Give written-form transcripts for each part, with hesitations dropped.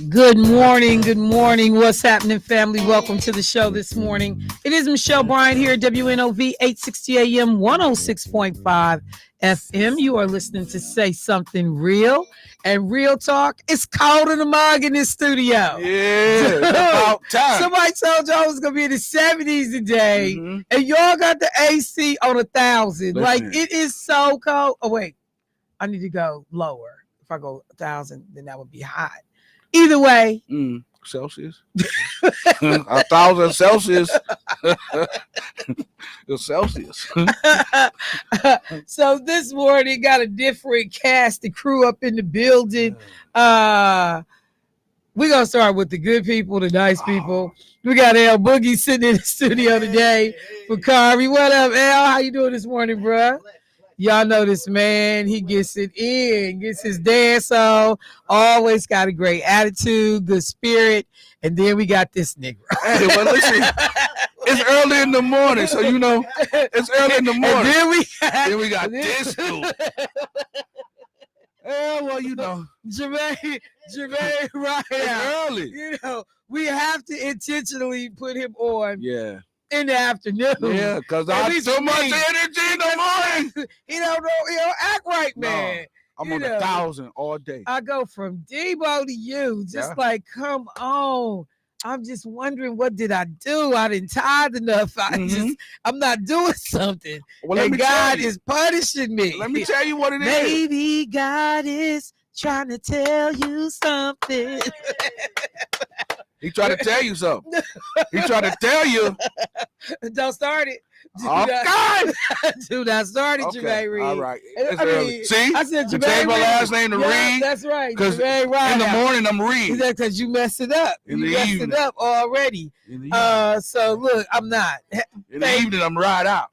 Good morning. Good morning. What's happening, family? Welcome to the show this morning. It is Michelle Bryant here at WNOV 860 AM 106.5 FM. You are listening to Say Something Real and Real Talk. It's cold in the mug in this studio. Yeah, about time. Somebody told y'all it was going to be in the 70s today, and y'all got the AC on 1,000. Like, it is so cold. Oh, wait. I need to go lower. If I go 1,000, then that would be hot. Either way. Celsius. 1,000 Celsius. Celsius. So this morning got a different cast and crew up in the building. We're gonna start with the good people, the nice people. We got L Boogie sitting in the studio today for Kari. What up, L? How you doing this morning, bruh? Y'all know this man, he gets it in, gets his dance on, always got a great attitude, good spirit, and then we got this nigga. Hey, well, listen, it's early in the morning, so you know, it's early in the morning. And then we got this dude. Well, you know. Jermaine, right now. Early. You know, we have to intentionally put him on. Yeah. In the afternoon. Yeah, because I have so much energy in the morning. He don't act right, man. No, I'm on 1,000 all day. I go from Debo to you. Just like, come on. I'm just wondering, what did I do? I didn't tithe enough. I'm not doing something. Well, and God is punishing me. Let me tell you what it is. Maybe God is trying to tell you something. He tried to tell you something. He tried to tell you. Don't start it. God! Do not start it, Okay. Jermaine Reed. All right. See? I said Jermaine Change my last name to Reed. That's right. Because in the morning, I'm Reed. Because you messed it up. You messed it up already. So, look, I'm not. In the evening, I'm right out.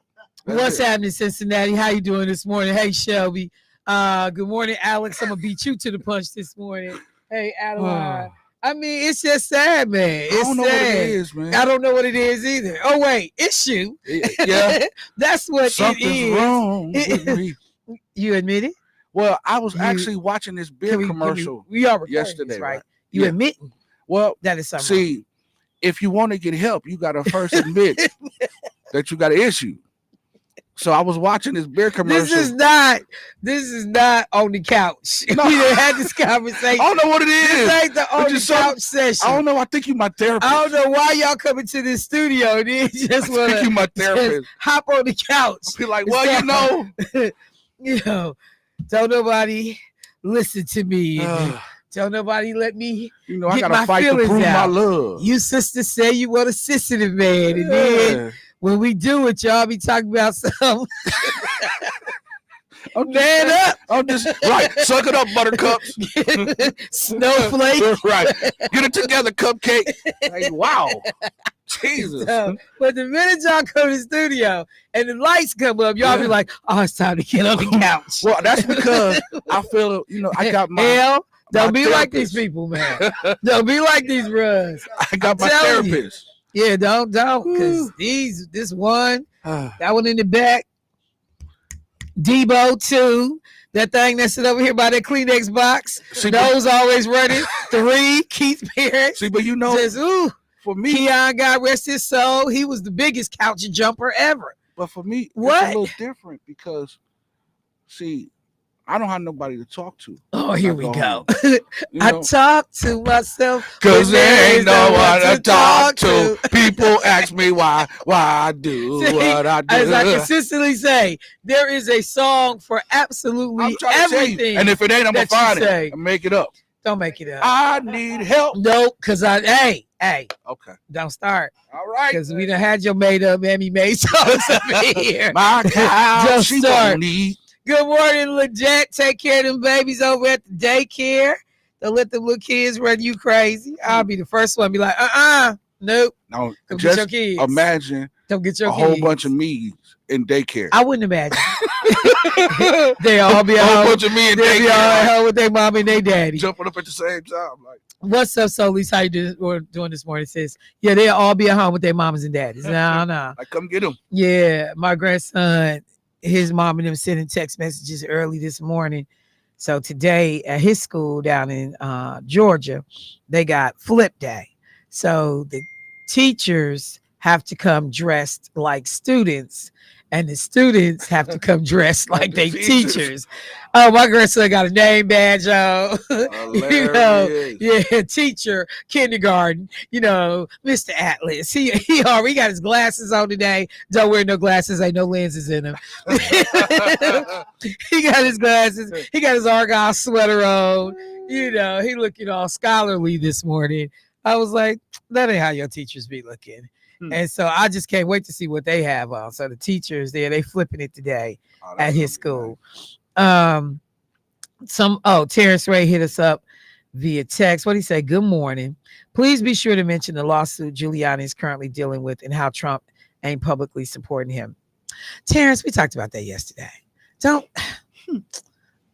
What's happening, Cincinnati? How you doing this morning? Hey, Shelby. Good morning, Alex. I'm going to beat you to the punch this morning. Hey, Adeline. I mean, it's just sad, man. It's I don't know sad. what it is, man. I don't know what it is either. Oh, wait. Issue. Yeah. That's what Something's it is. Wrong with me. You admit it? Well, I was actually watching this beer commercial yesterday. This, right? You admitting? Well, that is something. See, if you want to get help, you got to first admit that you got an issue. So I was watching this beer commercial. This is not on the couch. No. We done had this conversation. I don't know what it is. This ain't the on the couch session. I don't know. I think you my therapist. I don't know why y'all coming to this studio. Then just want to you my therapist. Hop on the couch. Be like, well, you know, don't nobody listen to me. Don't nobody let me. You know, I gotta fight to prove my love. You sisters say you want a sensitive man, and then when we do it, y'all be talking about something. Man up. I'm just right. Suck it up, buttercups. Snowflake. Right. Get it together, cupcake. Like, wow. Jesus. But the minute y'all come to the studio and the lights come up, y'all be like, oh, it's time to get on the couch. Well, that's because I feel, I got my. Hell, don't be like these people, man. Don't be like these runs. I got my therapist. Yeah, don't, because this one, that one in the back, Debo too, that thing that's sit over here by that Kleenex box, those always running. 3, Keith Parrott. See, but says, for me, Keon, God rest his soul, he was the biggest couch jumper ever. But for me, it's a little different because, see, I don't have nobody to talk to. Oh, here we go. I talk to myself because there ain't no one to talk to. People ask me why I do what I do. As I consistently say, there is a song for absolutely everything. And if it ain't, I'm gonna find it and make it up. Don't make it up. I need help. Nope, because hey. Okay. Don't start. All right. Because we done had your made up Mammy made songs up here. My God, don't start. Good morning, legit. Take care of them babies over at the daycare. Don't let them little kids run you crazy. I'll be the first one to be like, nope. No, Come get your kids. Imagine don't get your a whole bunch of me's in daycare. I wouldn't imagine. They all be a whole bunch of me in daycare. They all at home with their mom and their daddy. Jumping up at the same time. Like, what's up, Solis? How you doing this morning? Sis? Yeah, they'll all be at home with their mamas and daddies. No. Like, come get them. Yeah, my grandson, his mom and them sending text messages early this morning. So today at his school down in Georgia, they got flip day. So the teachers have to come dressed like students, and the students have to come dressed like the they teachers. teachers. Oh, my grandson got a name badge on. Hilarious. Yeah, teacher, kindergarten, Mr. Atlas. He already got his glasses on today. Don't wear no glasses, ain't no lenses in him. He got his glasses, he got his Argyle sweater on. He looking all scholarly this morning. I was like, that ain't how your teachers be looking. And so I just can't wait to see what they have on. So the teachers there, they flipping it today at his school. Nice. Terrence Ray hit us up via text. What he say? Good morning. Please be sure to mention the lawsuit Giuliani is currently dealing with and how Trump ain't publicly supporting him. Terrence, we talked about that yesterday. Don't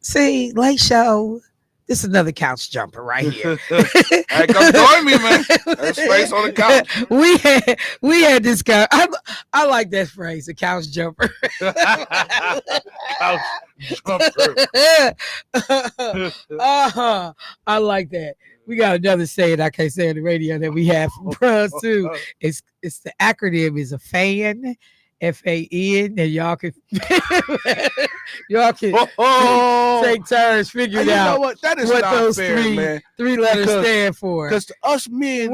see late show. This is another couch jumper right here. Hey, come join me, man. There's space on the couch. We had this guy. I like that phrase, a couch jumper. Couch jumper. I like that. We got another saying I can't say on the radio that we have from Bruns too. It's the acronym is a fan. FAN, and y'all can take turns figuring out what? That is what not those fair, man. three letters stand for. Because to us men,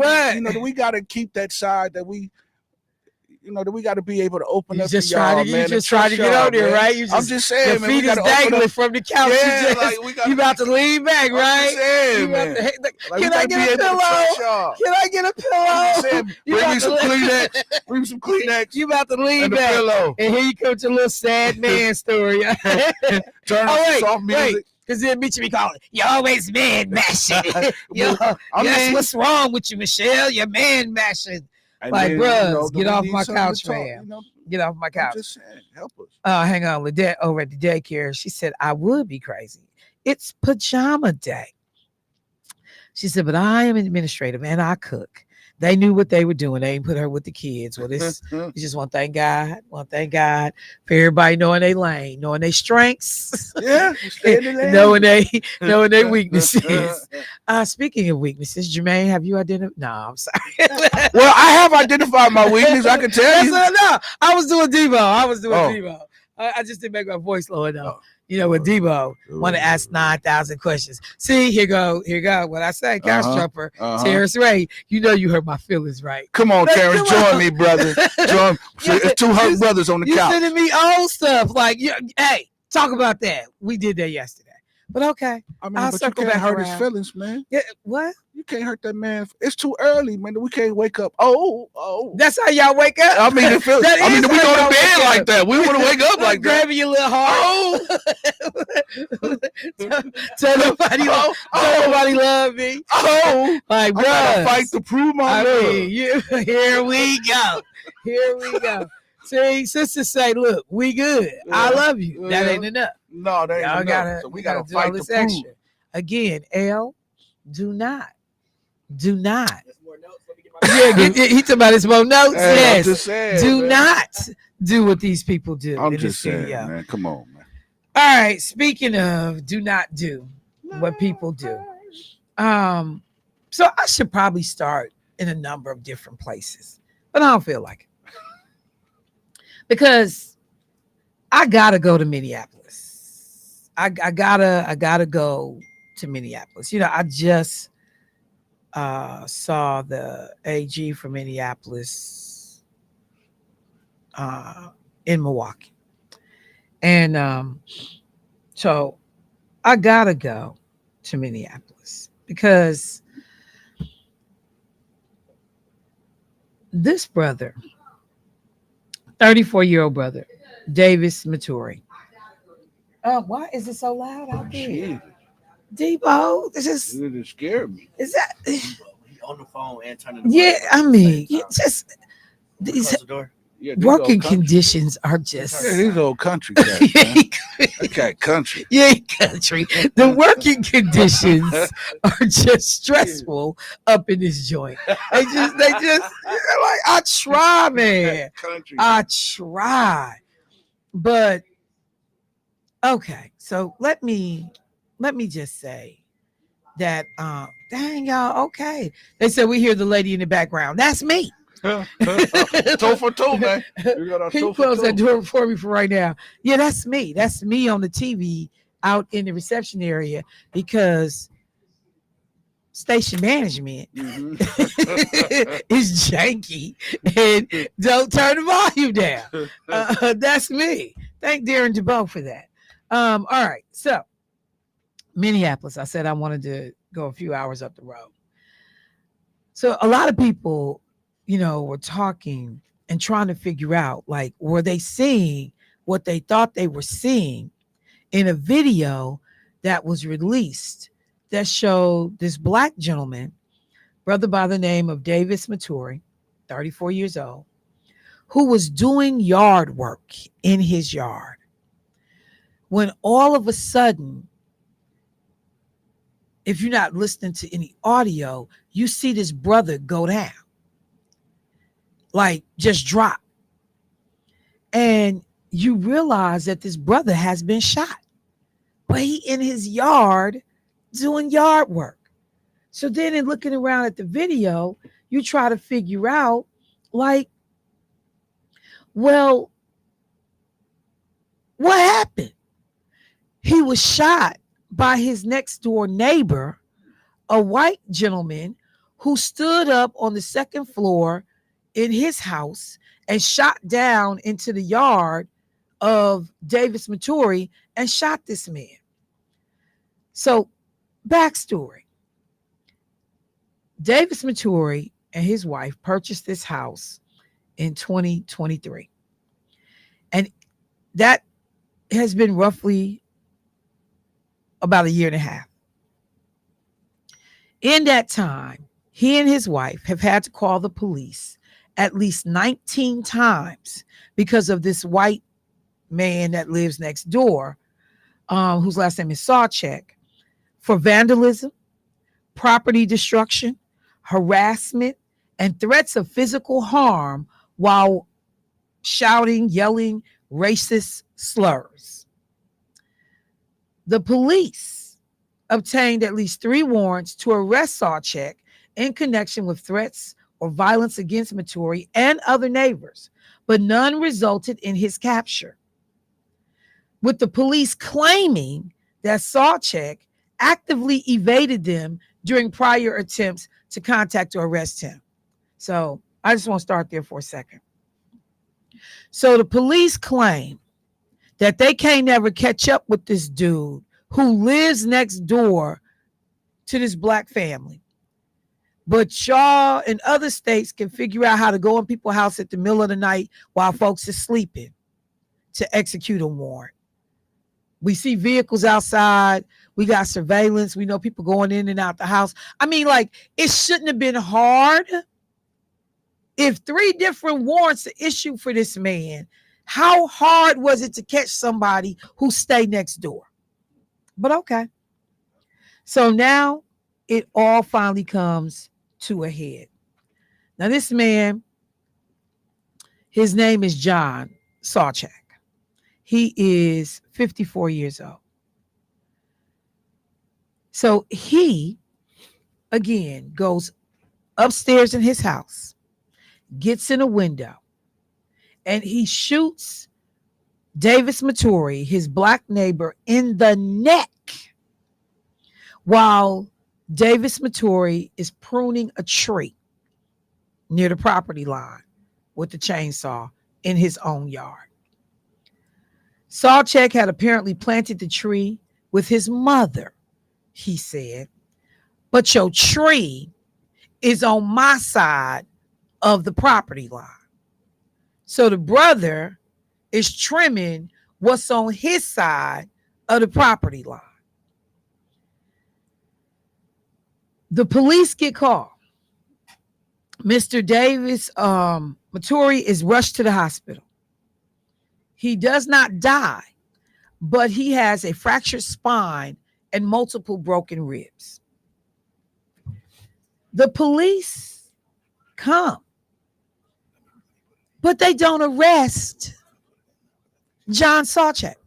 we got to keep that side that we. That we got to be able to open up to y'all, man. You just trying to get on there, right? I'm just saying, your man. Feet is dangling from the couch. Yeah, you about to lean back, right? Saying, man. Can I get a pillow? Can I get a pillow? Bring me some Kleenex. Bring me some Kleenex. You about to lean back. And here you come to a little sad man story. Turn on soft music. Because then Mitch be calling, you always man mashing. That's what's wrong with you, Michelle. You're man mashing. Like, bro, get off my couch, man. Get off my couch. Just saying, help us. Hang on. Lidette over at the daycare, she said, I would be crazy. It's pajama day. She said, but I am administrative and I cook. They knew what they were doing. They ain't put her with the kids. Well, this you just want to thank God. For everybody knowing their lane, knowing their strengths. Yeah. knowing their weaknesses. Speaking of weaknesses, Jermaine, have you identified? No, I'm sorry. Well, I have identified my weakness. I can tell you. No, I was doing Debo. Debo. I just didn't make my voice low enough. With Debo, want to ask 9,000 questions. See, here go. What I say, couch jumper, Terrence Ray. You hurt my feelings, right? Come on, Terrence, join me, brother. Join. It's two hurt brothers on the couch. You sending me old stuff like, hey, talk about that. We did that yesterday. But okay, I'll circle back hurt his feelings, man. Yeah, what? You can't hurt that man. It's too early, man. We can't wake up. Oh. That's how y'all wake up? I mean, we go to bed like that. We want to wake up like that. Grabbing your little heart. Tell nobody love me. Like, bro. I gotta fight to prove my love. Here we go. See, sisters say, look, we good. Yeah. I love you. That ain't enough. No, that ain't enough. So we gotta fight all this to extra. Prove. Again, L, do not. He talking about his more notes. Hey, yes. I'm just saying, do not do what these people do. I'm just saying, man. Come on, man. All right. Speaking of do not do what people do. So I should probably start in a number of different places, but I don't feel like it. Because I gotta go to Minneapolis. I gotta go to Minneapolis. I just saw the AG from Minneapolis in Milwaukee. And so I gotta go to Minneapolis because this brother, 34-year-old brother, Davis Maturi. Why is it so loud out there? Debo, this is. It scared me. Is that on the phone and turning? Yeah, I mean, just these working conditions are just. Yeah, these old country guys. Okay, country. Yeah, country. The working conditions are just stressful up in this joint. They just like, I try, man. Country. I try, but okay. So let me let me just say that dang y'all, okay. They said we hear the lady in the background. That's me. Toe for toe, man. You got our Can you toe for close that toe. door for me for right now? Yeah, that's me. That's me on the TV out in the reception area because station management Mhm. is janky and don't turn the volume down. That's me. Thank Darren DeBow for that. All right. So, Minneapolis, I said I wanted to go a few hours up the road. So, a lot of people, were talking and trying to figure out like, were they seeing what they thought they were seeing in a video that was released that showed this black gentleman, brother by the name of Davis Maturi, 34 years old, who was doing yard work in his yard when all of a sudden, if you're not listening to any audio, you see this brother go down, like just drop. And you realize that this brother has been shot, but he in his yard doing yard work. So then in looking around at the video, you try to figure out like, well, what happened? He was shot by his next door neighbor, a white gentleman who stood up on the second floor in his house and shot down into the yard of Davis Maturi and shot this man. So, backstory. Davis Maturi and his wife purchased this house in 2023. And that has been roughly about a year and a half. In that time, he and his wife have had to call the police at least 19 times because of this white man that lives next door, whose last name is Sawcheck, for vandalism, property destruction, harassment, and threats of physical harm while shouting, yelling racist slurs. The police obtained at least 3 warrants to arrest Sawcheck in connection with threats or violence against Maturi and other neighbors, but none resulted in his capture, with the police claiming that Sawcheck actively evaded them during prior attempts to contact or arrest him. So I just want to start there for a second. So the police claim that they can't never catch up with this dude who lives next door to this black family. But y'all in other states can figure out how to go in people's house at the middle of the night while folks are sleeping to execute a warrant. We see vehicles outside. We got surveillance. We know people going in and out the house. I mean, like, it shouldn't have been hard. If 3 different warrants are issued for this man, how hard was it to catch somebody who stayed next door? But okay. So now it all finally comes to a head. Now this man, his name is John Sawcheck. He is 54 years old. So he, again, goes upstairs in his house, gets in a window, and he shoots Davis Maturi, his black neighbor, in the neck while Davis Maturi is pruning a tree near the property line with the chainsaw in his own yard. Sawcheck had apparently planted the tree with his mother, he said, but your tree is on my side of the property line. So the brother is trimming what's on his side of the property line. The police get called. Mr. Davis Maturi is rushed to the hospital. He does not die, but he has a fractured spine and multiple broken ribs. The police come, but they don't arrest John Sawcheck.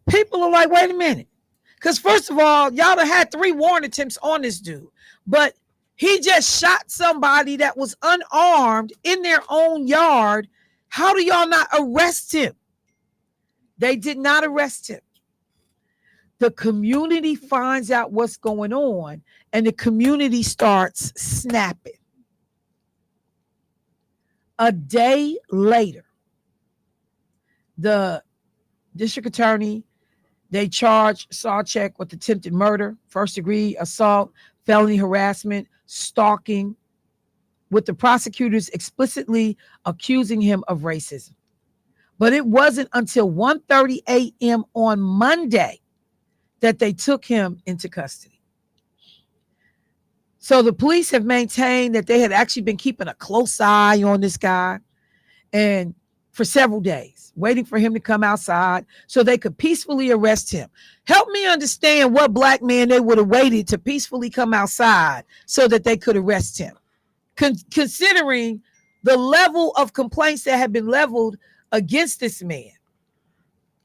People are like, wait a minute. Because first of all, y'all done had 3 warrant attempts on this dude. But he just shot somebody that was unarmed in their own yard. How do y'all not arrest him? They did not arrest him. The community finds out what's going on, and the community starts snapping. A day later, the district attorney, they charged Sawcheck with attempted murder, first-degree assault, felony harassment, stalking, with the prosecutors explicitly accusing him of racism. But it wasn't until 1:30 a.m. on Monday that they took him into custody. So the police have maintained that they had actually been keeping a close eye on this guy and for several days, waiting for him to come outside so they could peacefully arrest him. Help me understand what black man they would have waited to peacefully come outside so that they could arrest him. Considering the level of complaints that have been leveled against this man.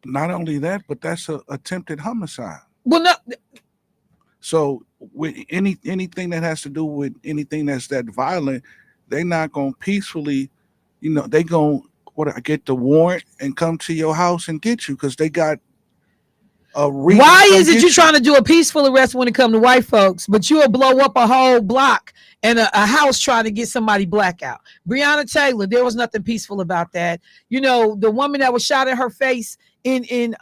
Not only that, but that's an attempted homicide. Well, no. So with anything that has to do with anything that's that violent, they're not gonna peacefully, they gonna get the warrant and come to your house and get you because they got a reason. Why is it you trying to do a peaceful arrest when it comes to white folks, but you'll blow up a whole block and a house trying to get somebody black out? Breonna Taylor, there was nothing peaceful about that. The woman that was shot in her face in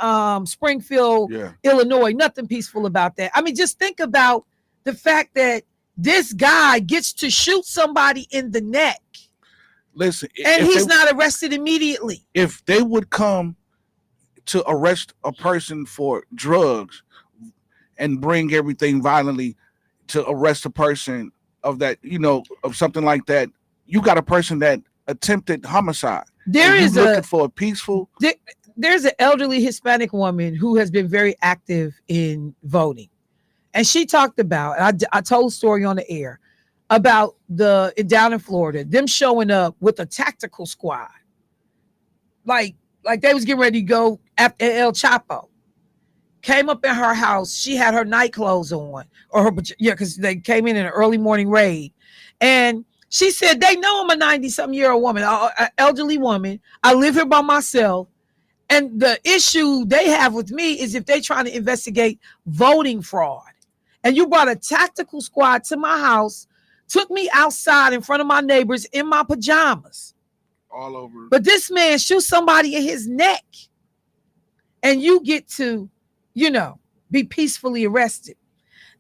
Springfield, Illinois, nothing peaceful about that. I mean, just think about the fact that this guy gets to shoot somebody in the neck. Listen, and he's not arrested immediately. If they would come to arrest a person for drugs and bring everything violently to arrest a person of that, of something like that, you got a person that attempted homicide. Looking for a peaceful. There's an elderly Hispanic woman who has been very active in voting. And she talked about, and I told a story on the air about down in Florida, them showing up with a tactical squad. Like they was getting ready to go after El Chapo. Came up in her house. She had her night clothes on, because they came in an early morning raid. And she said, they know I'm a 90-something-year-old woman, an elderly woman. I live here by myself. And the issue they have with me is if they trying to investigate voting fraud. And you brought a tactical squad to my house, took me outside in front of my neighbors in my pajamas. All over. But this man shoots somebody in his neck. And you get to, be peacefully arrested.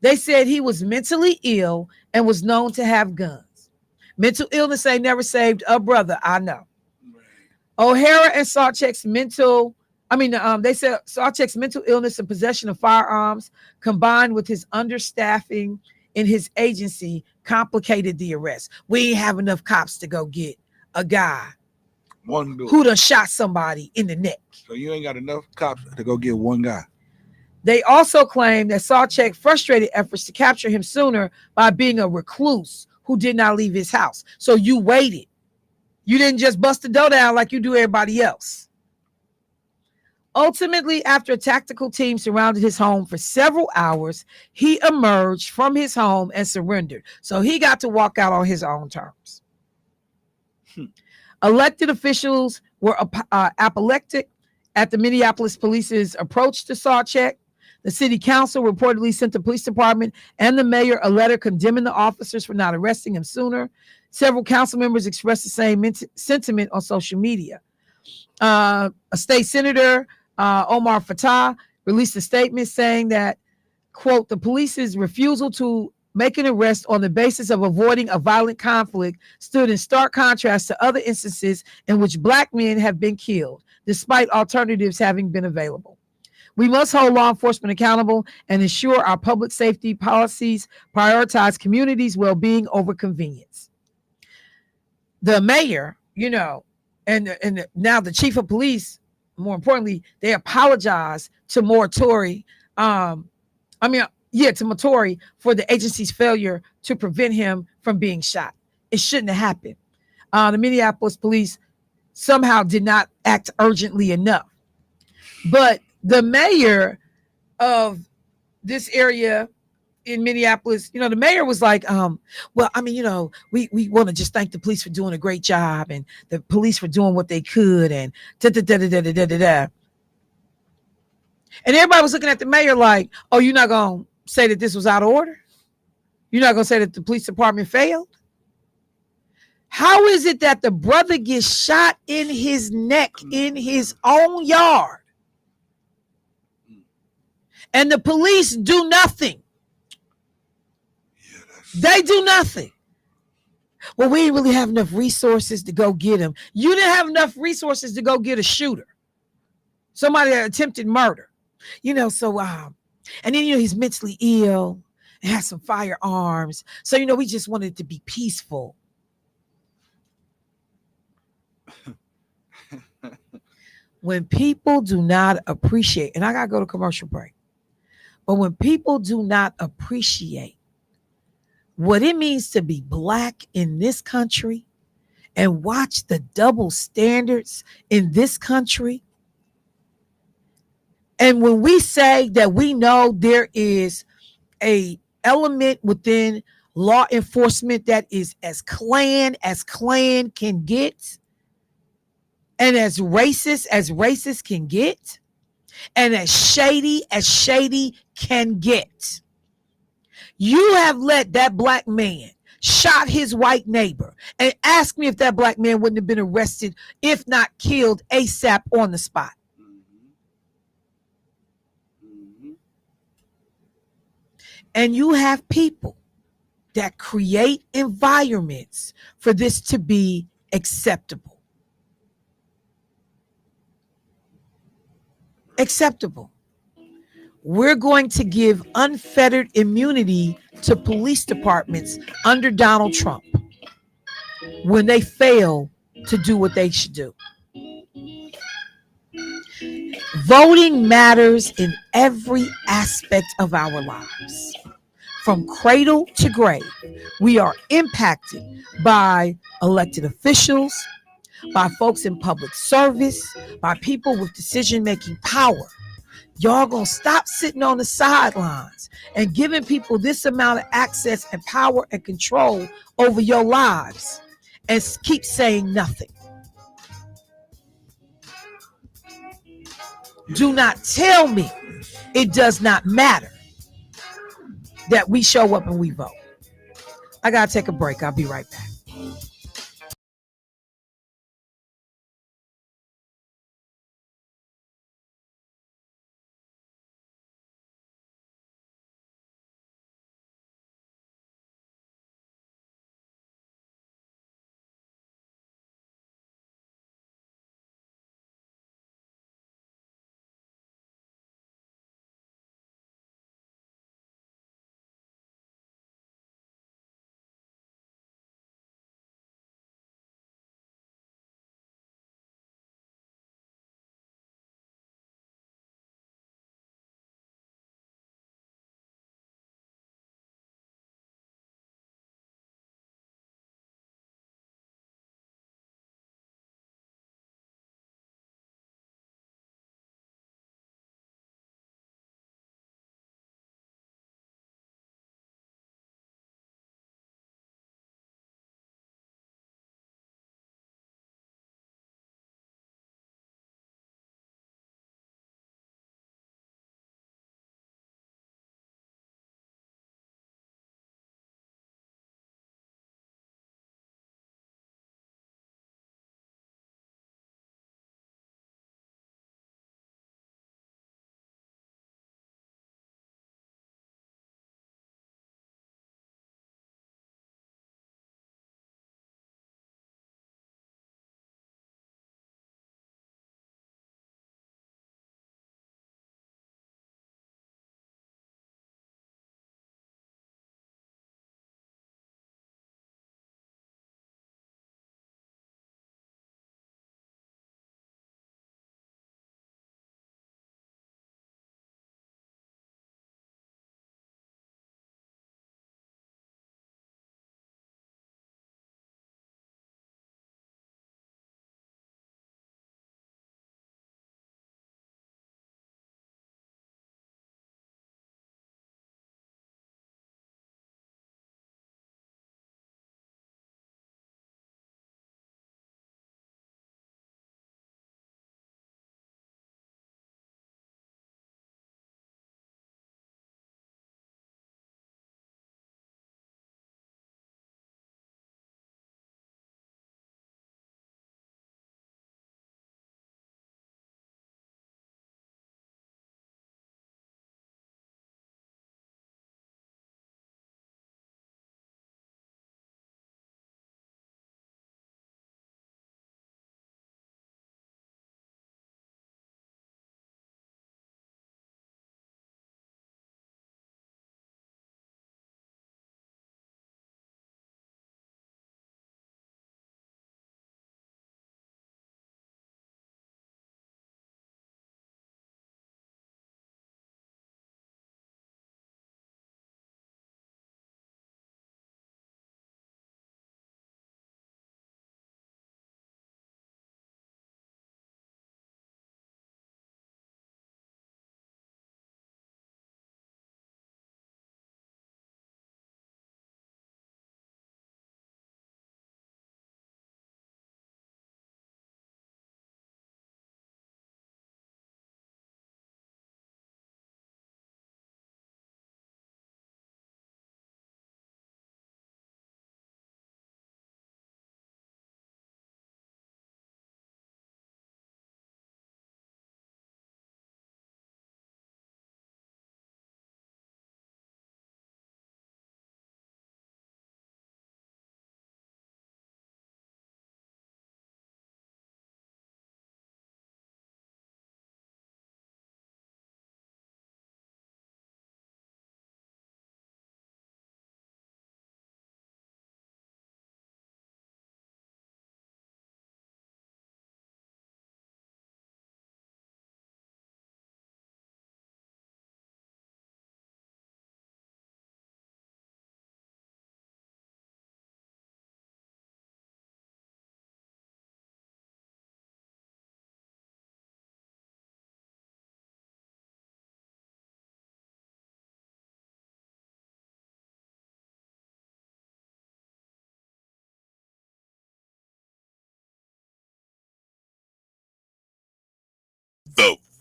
They said he was mentally ill and was known to have guns. Mental illness ain't never saved a brother, I know. O'Hara and Sawcheck's they said Sawcheck's mental illness and possession of firearms combined with his understaffing in his agency complicated the arrest. We ain't have enough cops to go get a guy who done shot somebody in the neck. So you ain't got enough cops to go get one guy. They also claim that Sawcheck frustrated efforts to capture him sooner by being a recluse who did not leave his house. So you waited. You didn't just bust the door down like you do everybody else. Ultimately, after a tactical team surrounded his home for several hours, he emerged from his home and surrendered. So he got to walk out on his own terms. Elected officials were apoplectic at the Minneapolis police's approach to Sawcheck. The city council reportedly sent the police department and the mayor a letter condemning the officers for not arresting him sooner. Several council members expressed the same sentiment on social media. A state senator, Omar Fattah, released a statement saying that, quote, the police's refusal to make an arrest on the basis of avoiding a violent conflict stood in stark contrast to other instances in which black men have been killed, despite alternatives having been available. We must hold law enforcement accountable and ensure our public safety policies prioritize communities' well-being over convenience. The mayor, and now the chief of police, more importantly, they apologize to Motori. To Motori for the agency's failure to prevent him from being shot. It shouldn't have happened. The Minneapolis police somehow did not act urgently enough. But The mayor of this area in Minneapolis, the mayor was like, well, I mean, we want to just thank the police for doing a great job and the police for doing what they could and da da da da da da da da. And everybody was looking at the mayor like, oh, you're not gonna say that this was out of order? You're not gonna say that the police department failed? How is it that the brother gets shot in his neck in his own yard and the police do nothing? They do nothing. Well, we didn't really have enough resources to go get him. You didn't have enough resources to go get a shooter, somebody that attempted murder. So and then he's mentally ill and has some firearms. So we just wanted it to be peaceful. When people do not appreciate, and I gotta go to commercial break, but when people do not appreciate what it means to be Black in this country and watch the double standards in this country, and when we say that we know there is a element within law enforcement that is as Klan can get, and as racist can get, and as shady can get. You have let that Black man shot his white neighbor, and ask me if that Black man wouldn't have been arrested, if not killed ASAP on the spot. And you have people that create environments for this to be acceptable. Acceptable. We're going to give unfettered immunity to police departments under Donald Trump when they fail to do what they should do. Voting matters in every aspect of our lives. From cradle to grave, we are impacted by elected officials, by folks in public service, by people with decision-making power. Y'all gonna stop sitting on the sidelines and giving people this amount of access and power and control over your lives and keep saying nothing. Do not tell me it does not matter that we show up and we vote. I gotta take a break. I'll be right back.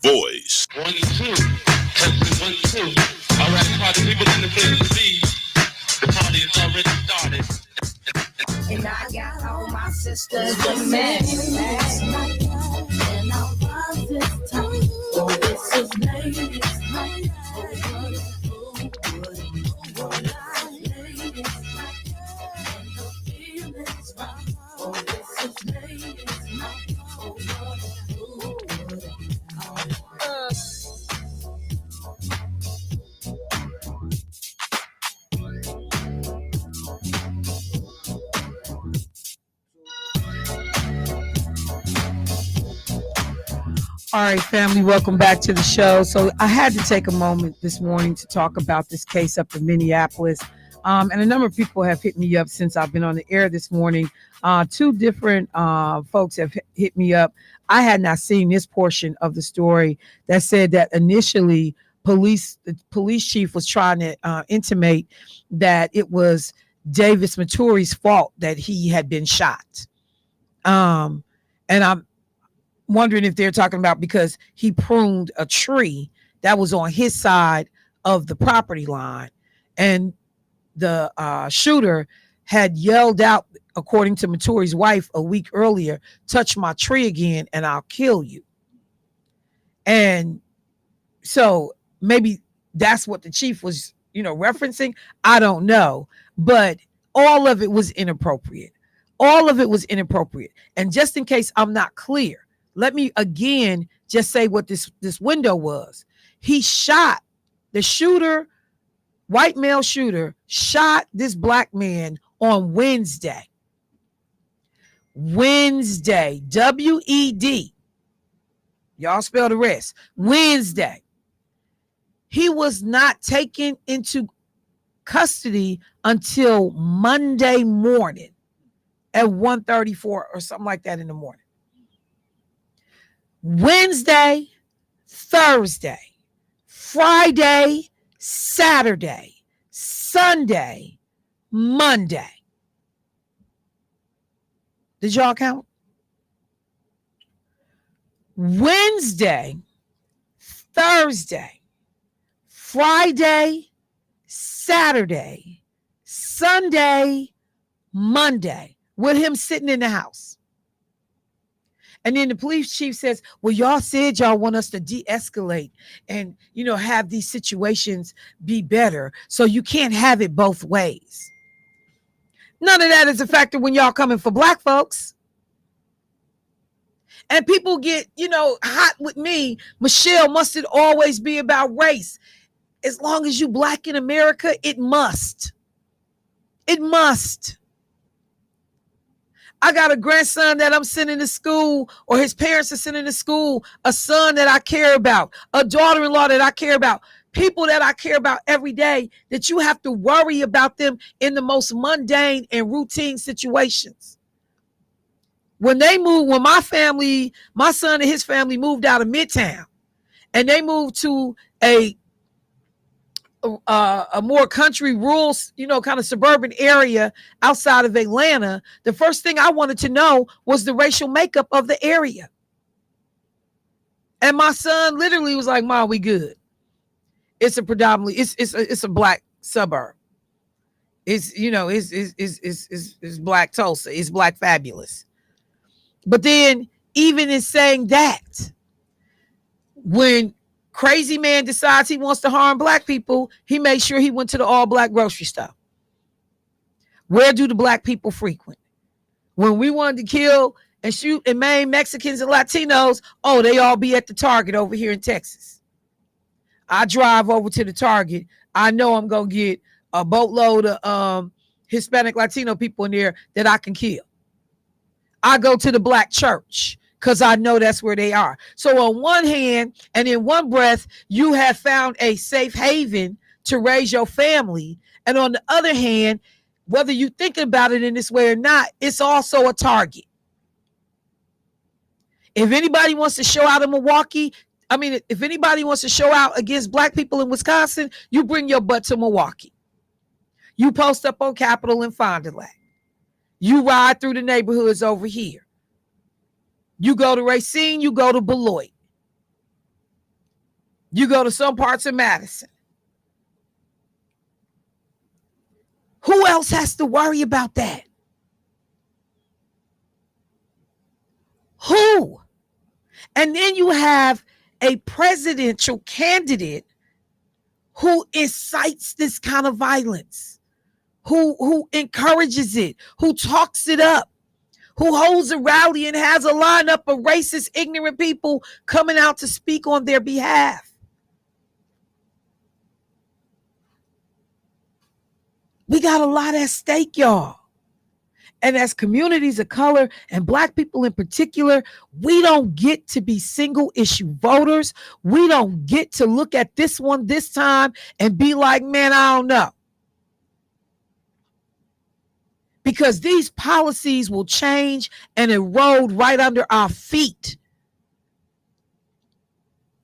voice. 1 2. Testing 1 2. All right, party people in the place to be. The party is already started. And I got all my sisters with me. And I was this time. Oh, this is ladies' night. Oh, what ladies' night. And the feelings right. Oh, this is ladies' night. Oh, All right, family, welcome back to the show. So I had to take a moment this morning to talk about this case up in Minneapolis. And a number of people have hit me up since I've been on the air this morning. Two different folks have hit me up. I had not seen this portion of the story that said that initially the police chief was trying to intimate that it was Davis Maturi's fault that he had been shot. And I'm wondering if they're talking about because he pruned a tree that was on his side of the property line, and the shooter had yelled out, according to Maturi's wife a week earlier, "Touch my tree again and I'll kill you." And so maybe that's what the chief was, referencing. I don't know, but all of it was inappropriate. All of it was inappropriate. And just in case I'm not clear, let me again just say what this window was. He shot the shooter, white male shooter, shot this black man on Wednesday. Wednesday, W-E-D. Y'all spell the rest. Wednesday. He was not taken into custody until Monday morning at 1:34 or something like that in the morning. Wednesday, Thursday, Friday, Saturday, Sunday, Monday. Did y'all count? Wednesday, Thursday, Friday, Saturday, Sunday, Monday, with him sitting in the house. And then the police chief says, well, y'all said y'all want us to de-escalate and, have these situations be better. So you can't have it both ways. None of that is a factor when y'all coming for black folks. And people get, hot with me. Michelle, must it always be about race? As long as you black in America, it must. It must. I got a grandson that I'm sending to school, or his parents are sending to school, a son that I care about, a daughter-in-law that I care about, people that I care about every day, that you have to worry about them in the most mundane and routine situations. When my son and his family moved out of Midtown, and they moved to a more country, rural, kind of suburban area outside of Atlanta, the first thing I wanted to know was the racial makeup of the area. And my son literally was like, "Mom, we good. It's a predominantly, it's a black suburb. It's, it's Black Tulsa. It's Black Fabulous." But then even in saying that, when crazy man decides he wants to harm black people, he made sure he went to the all black grocery store. Where do the black people frequent? When we wanted to kill and shoot and maim Mexicans and Latinos, they all be at the Target over here in Texas. I drive over to the Target. I know I'm going to get a boatload of Hispanic Latino people in there that I can kill. I go to the black church because I know that's where they are. So on one hand, and in one breath, you have found a safe haven to raise your family. And on the other hand, whether you think about it in this way or not, it's also a target. If anybody wants to show out in Milwaukee, if anybody wants to show out against black people in Wisconsin, you bring your butt to Milwaukee. You post up on Capitol and Fond du Lac. You ride through the neighborhoods over here. You go to Racine, you go to Beloit. You go to some parts of Madison. Who else has to worry about that? Who? And then you have a presidential candidate who incites this kind of violence, who encourages it, who talks it up, who holds a rally and has a lineup of racist, ignorant people coming out to speak on their behalf. We got a lot at stake, y'all. And as communities of color and Black people in particular, we don't get to be single issue voters. We don't get to look at this one this time and be like, man, I don't know. Because these policies will change and erode right under our feet.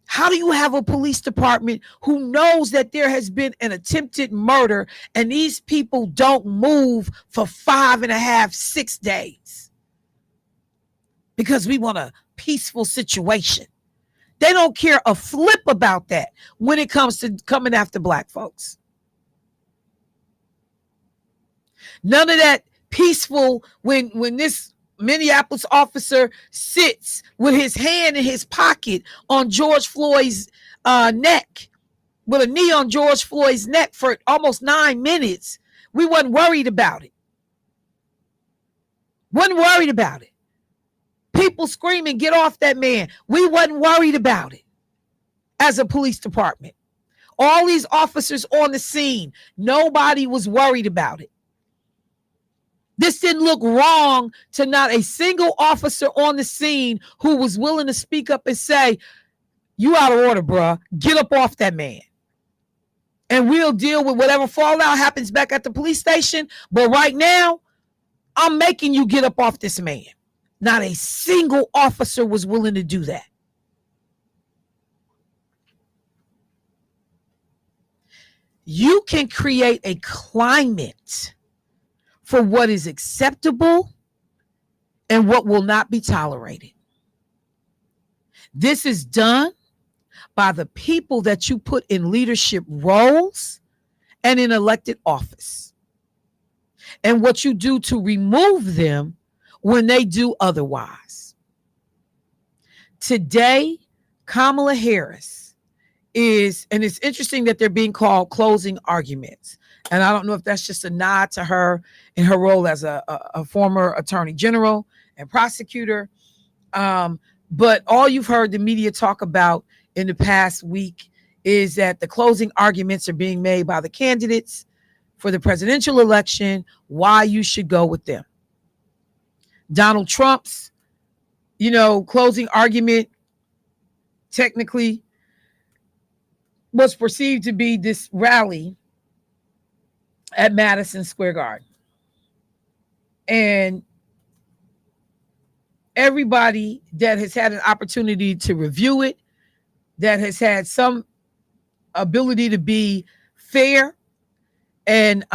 How do you have a police department who knows that there has been an attempted murder and these people don't move for 5.5, 6 days? Because we want a peaceful situation. They don't care a flip about that when it comes to coming after Black folks. None of that peaceful when this Minneapolis officer sits with his hand in his pocket on George Floyd's neck, with a knee on George Floyd's neck for almost 9 minutes. We wasn't worried about it. Wasn't worried about it. People screaming, get off that man. We wasn't worried about it as a police department. All these officers on the scene, nobody was worried about it. This didn't look wrong to not a single officer on the scene who was willing to speak up and say, you out of order, bruh. Get up off that man. And we'll deal with whatever fallout happens back at the police station. But right now, I'm making you get up off this man. Not a single officer was willing to do that. You can create a climate for what is acceptable and what will not be tolerated. This is done by the people that you put in leadership roles and in elected office, and what you do to remove them when they do otherwise. Today, Kamala Harris is, and it's interesting that they're being called closing arguments. And I don't know if that's just a nod to her in her role as a former attorney general and prosecutor. But all you've heard the media talk about in the past week is that the closing arguments are being made by the candidates for the presidential election, why you should go with them. Donald Trump's, closing argument technically was perceived to be this rally at Madison Square Garden. And everybody that has had an opportunity to review it, that has had some ability to be fair and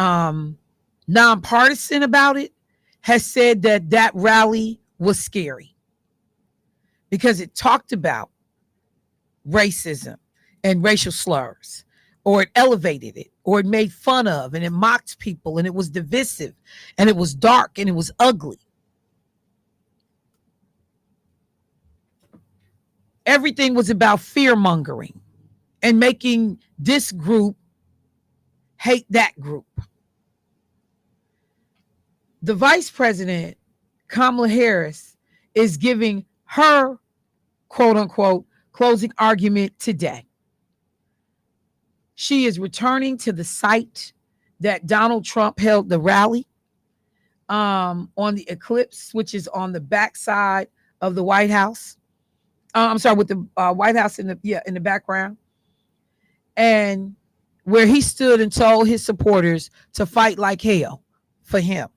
nonpartisan about it, has said that that rally was scary because it talked about racism and racial slurs, or it elevated it, or it made fun of, and it mocked people, and it was divisive, and it was dark, and it was ugly. Everything was about fear mongering and making this group hate that group. The vice president, Kamala Harris, is giving her quote unquote closing argument today. She is returning to the site that Donald Trump held the rally on the Eclipse, which is on the backside of the White House. I'm sorry, with the White House in the background, and where he stood and told his supporters to fight like hell for him,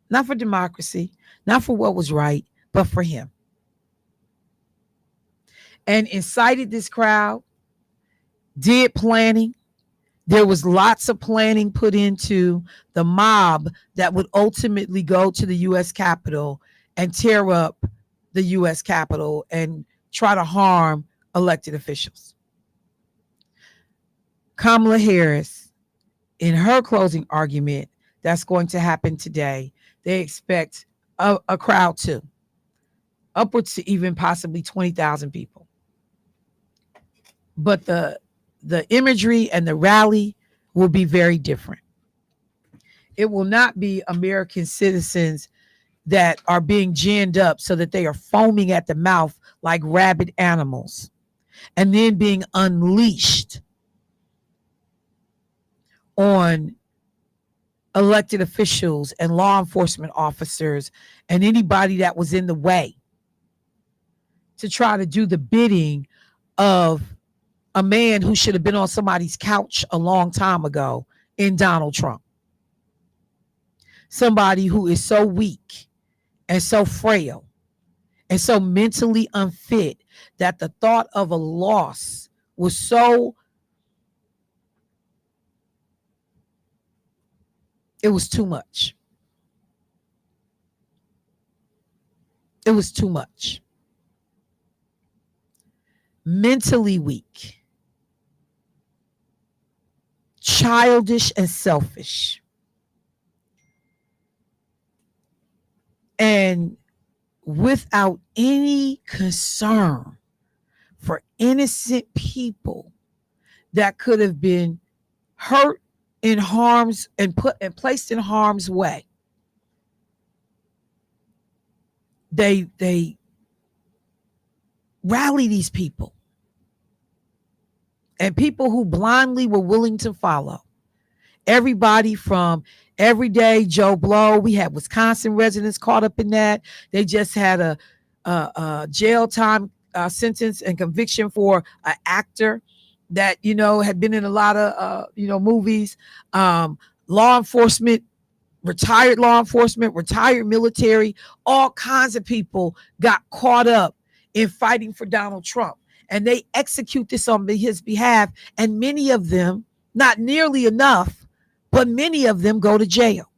not for democracy, not for what was right, but for him, and incited this crowd. Did planning. There was lots of planning put into the mob that would ultimately go to the U.S. Capitol and tear up the U.S. Capitol and try to harm elected officials. Kamala Harris, in her closing argument, that's going to happen today, they expect a crowd too, upwards to even possibly 20,000 people. But the imagery and the rally will be very different. It will not be American citizens that are being ginned up so that they are foaming at the mouth like rabid animals and then being unleashed on elected officials and law enforcement officers and anybody that was in the way to try to do the bidding of a man who should have been on somebody's couch a long time ago in Donald Trump. Somebody who is so weak and so frail and so mentally unfit that the thought of a loss was so, it was too much. It was too much. Mentally weak, childish and selfish, and without any concern for innocent people that could have been hurt in harm's and placed in harm's way. They rally these people and people who blindly were willing to follow. Everybody from everyday Joe Blow. We had Wisconsin residents caught up in that. They just had a jail time sentence and conviction for an actor that, you know, had been in a lot of, movies. Law enforcement, retired military, all kinds of people got caught up in fighting for Donald Trump. And they execute this on his behalf. And many of them, not nearly enough, but many of them go to jail.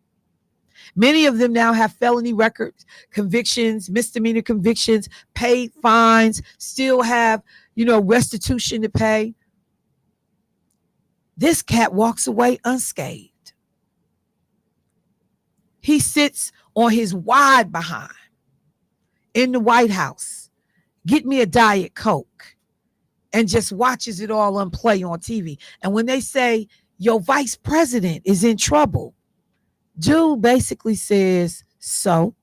Many of them now have felony records, convictions, misdemeanor convictions, paid fines, still have, restitution to pay. This cat walks away unscathed. He sits on his wide behind in the White House, get me a Diet Coke, and just watches it all unplay on TV. And when they say your vice president is in trouble, dude basically says, so?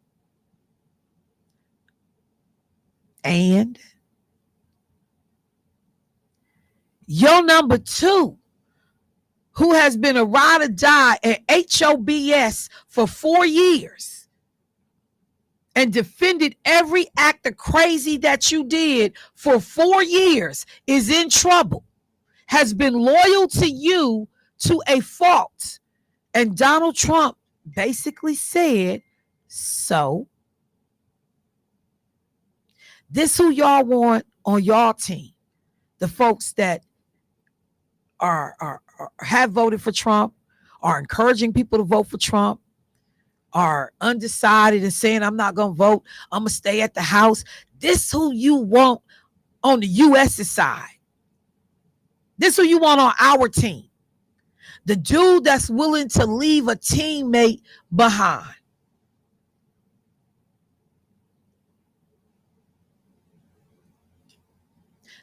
And your number two, who has been a ride or die at HOBS for 4 years and defended every act of crazy that you did for 4 years, is in trouble, has been loyal to you to a fault. And Donald Trump basically said, so? This who y'all want on y'all team, the folks that are have voted for Trump, are encouraging people to vote for Trump, are undecided and saying, I'm not going to vote, I'm going to stay at the house. This who you want on the U.S.'s side. This who you want on our team. The dude that's willing to leave a teammate behind.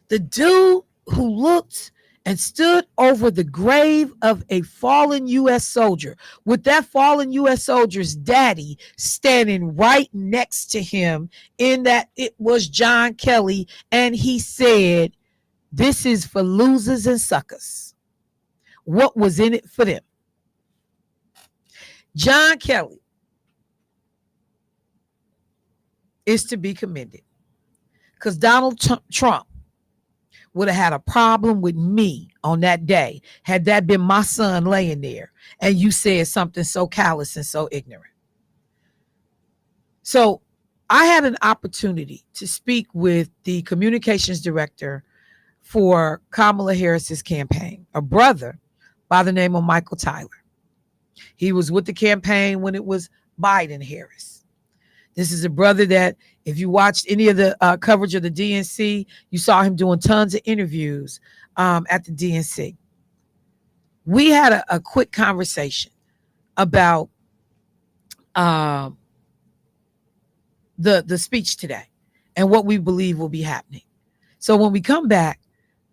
The dude who looked and stood over the grave of a fallen U.S. soldier, with that fallen U.S. soldier's daddy standing right next to him, in that it was John Kelly, and he said, this is for losers and suckers. What was in it for them? John Kelly is to be commended, because Donald Trump would have had a problem with me on that day had that been my son laying there and you said something so callous and so ignorant. So I had an opportunity to speak with the communications director for Kamala Harris's campaign, a brother by the name of Michael Tyler. He was with the campaign when it was Biden Harris. This is a brother that If you watched any of the coverage of the DNC, you saw him doing tons of interviews at the DNC. We had a quick conversation about the speech today and what we believe will be happening. So when we come back,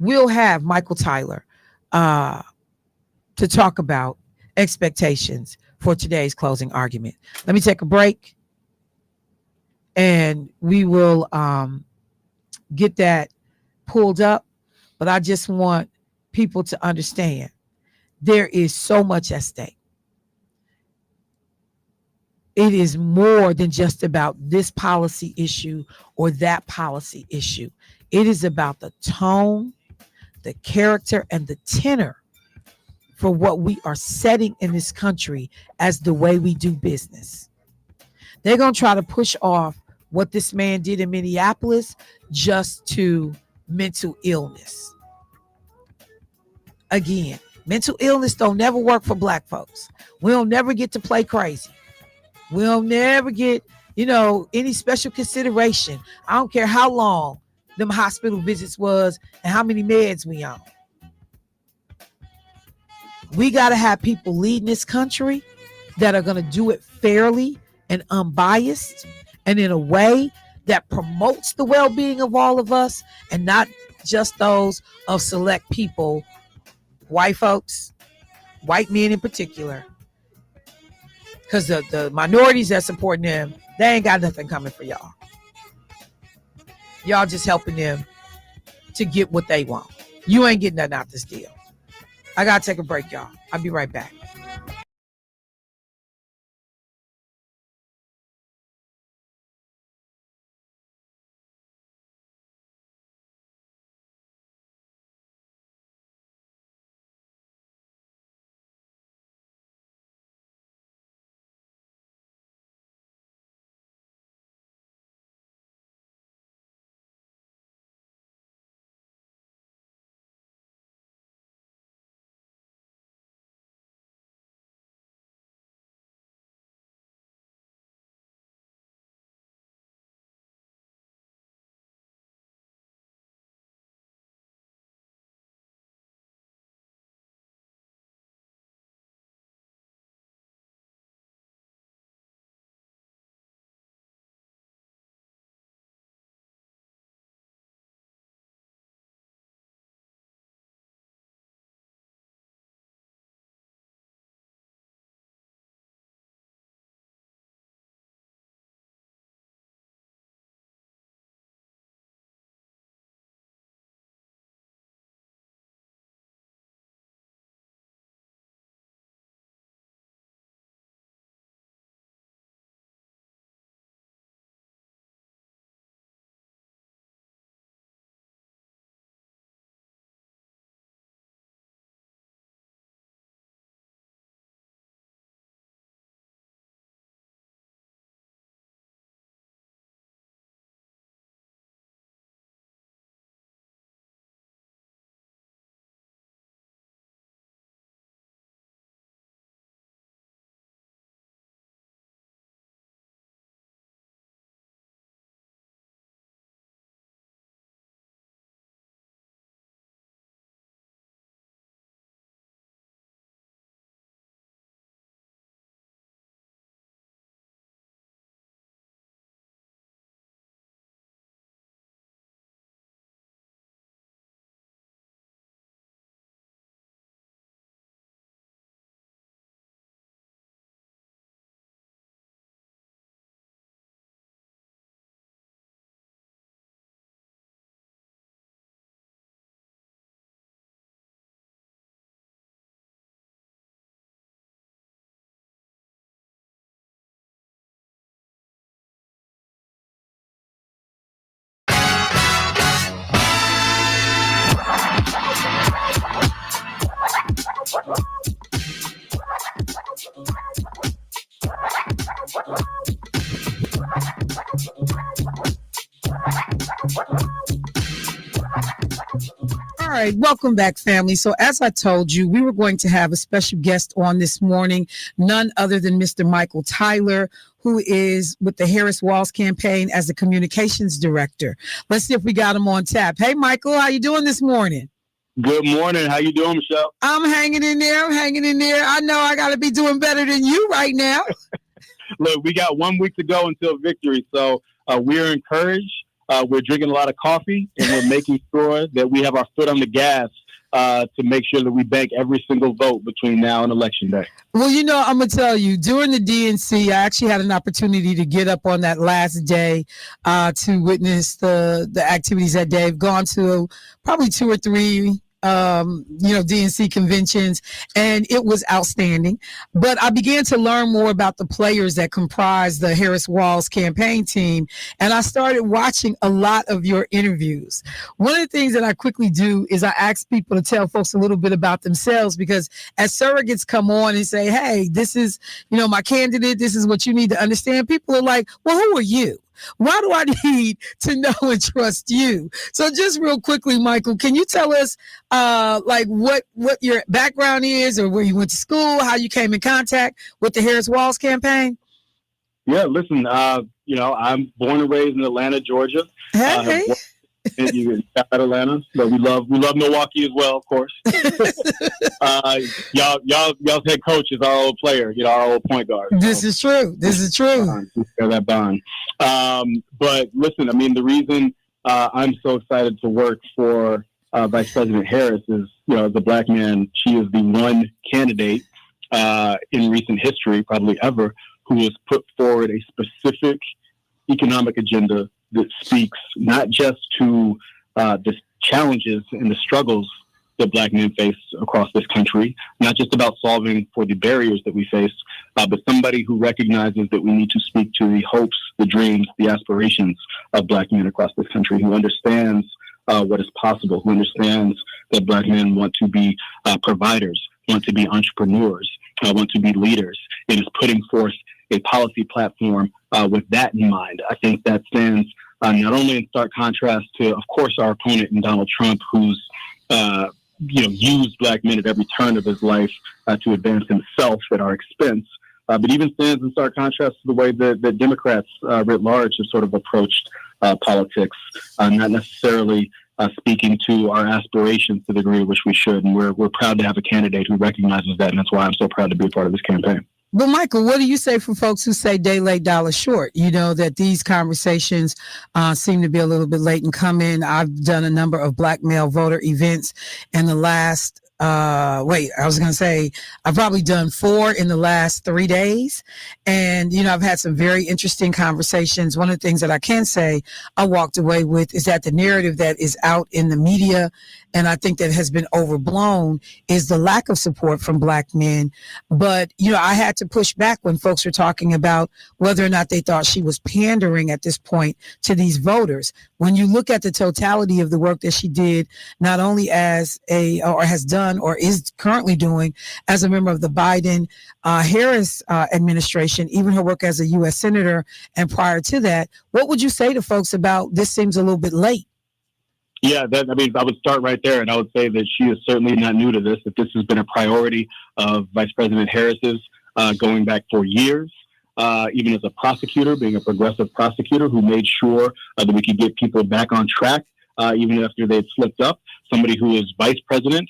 we'll have Michael Tyler to talk about expectations for today's closing argument. Let me take a break and we will get that pulled up. But I just want people to understand there is so much at stake. It is more than just about this policy issue or that policy issue. It is about the tone, the character, and the tenor for what we are setting in this country as the way we do business. They're going to try to push off what this man did in Minneapolis just to mental illness. Again, mental illness don't never work for black folks. We don't never get to play crazy. We don't never get, any special consideration. I don't care how long them hospital visits was and how many meds we on. We got to have people leading this country that are going to do it fairly and unbiased and in a way that promotes the well-being of all of us and not just those of select people, white folks, white men in particular. Because the minorities that supporting them, they ain't got nothing coming for y'all. Y'all just helping them to get what they want. You ain't getting nothing out this deal. I got to take a break, y'all. I'll be right back. right, welcome back, family. So as I told you, we were going to have a special guest on this morning, none other than Mr. Michael Tyler, who is with the Harris Walls campaign as the communications director. Let's see if we got him on tap. Hey, Michael, how you doing this morning? Good morning. How you doing, Michelle? I'm hanging in there. I know I got to be doing better than you right now. Look, we got 1 week to go until victory, so we're encouraged. We're drinking a lot of coffee, and we're making sure that we have our foot on the gas to make sure that we bank every single vote between now and Election Day. Well, I'm going to tell you, during the DNC, I actually had an opportunity to get up on that last day to witness the activities that day. I've gone to probably 2 or 3 DNC conventions, and it was outstanding. But I began to learn more about the players that comprise the Harris Walls campaign team, and I started watching a lot of your interviews. One of the things that I quickly do is I ask people to tell folks a little bit about themselves, because as surrogates come on and say, hey, this is, my candidate, this is what you need to understand, people are like, well, who are you? Why do I need to know and trust you? So just real quickly, Michael, can you tell us what your background is, or where you went to school, how you came in contact with the Harris Walls campaign? Yeah, listen, I'm born and raised in Atlanta, Georgia. Hey. In Atlanta, but we love Milwaukee as well, of course. Y'all's head coach is our old player, our old point guard. This is true. That bond. But listen, I mean, the reason I'm so excited to work for Vice President Harris is, as a black man, she is the one candidate in recent history, probably ever, who has put forward a specific economic agenda that speaks not just to the challenges and the struggles that black men face across this country, not just about solving for the barriers that we face, but somebody who recognizes that we need to speak to the hopes, the dreams, the aspirations of black men across this country, who understands what is possible, who understands that black men want to be providers, want to be entrepreneurs, want to be leaders, and is putting forth a policy platform with that in mind. I think that stands not only in stark contrast to, of course, our opponent in Donald Trump, who's used black men at every turn of his life to advance himself at our expense, but even stands in stark contrast to the way that Democrats writ large have sort of approached politics, not necessarily speaking to our aspirations to the degree to which we should. And we're proud to have a candidate who recognizes that, and that's why I'm so proud to be a part of this campaign. But Michael, what do you say for folks who say day late, dollar short? That these conversations seem to be a little bit late in coming. I've done a number of black male voter events in the last, I've probably done 4 in the last 3 days. And, I've had some very interesting conversations. One of the things that I can say I walked away with is that the narrative that is out in the media, and I think that has been overblown, is the lack of support from black men. But, I had to push back when folks were talking about whether or not they thought she was pandering at this point to these voters. When you look at the totality of the work that she did, not only as has done or is currently doing as a member of the Biden Harris administration, even her work as a U.S. Senator, and prior to that, what would you say to folks about this seems a little bit late? Yeah, I would start right there, and I would say that she is certainly not new to this, that this has been a priority of Vice President Harris's going back for years, even as a prosecutor, being a progressive prosecutor who made sure that we could get people back on track, even after they'd slipped up. Somebody who is vice president,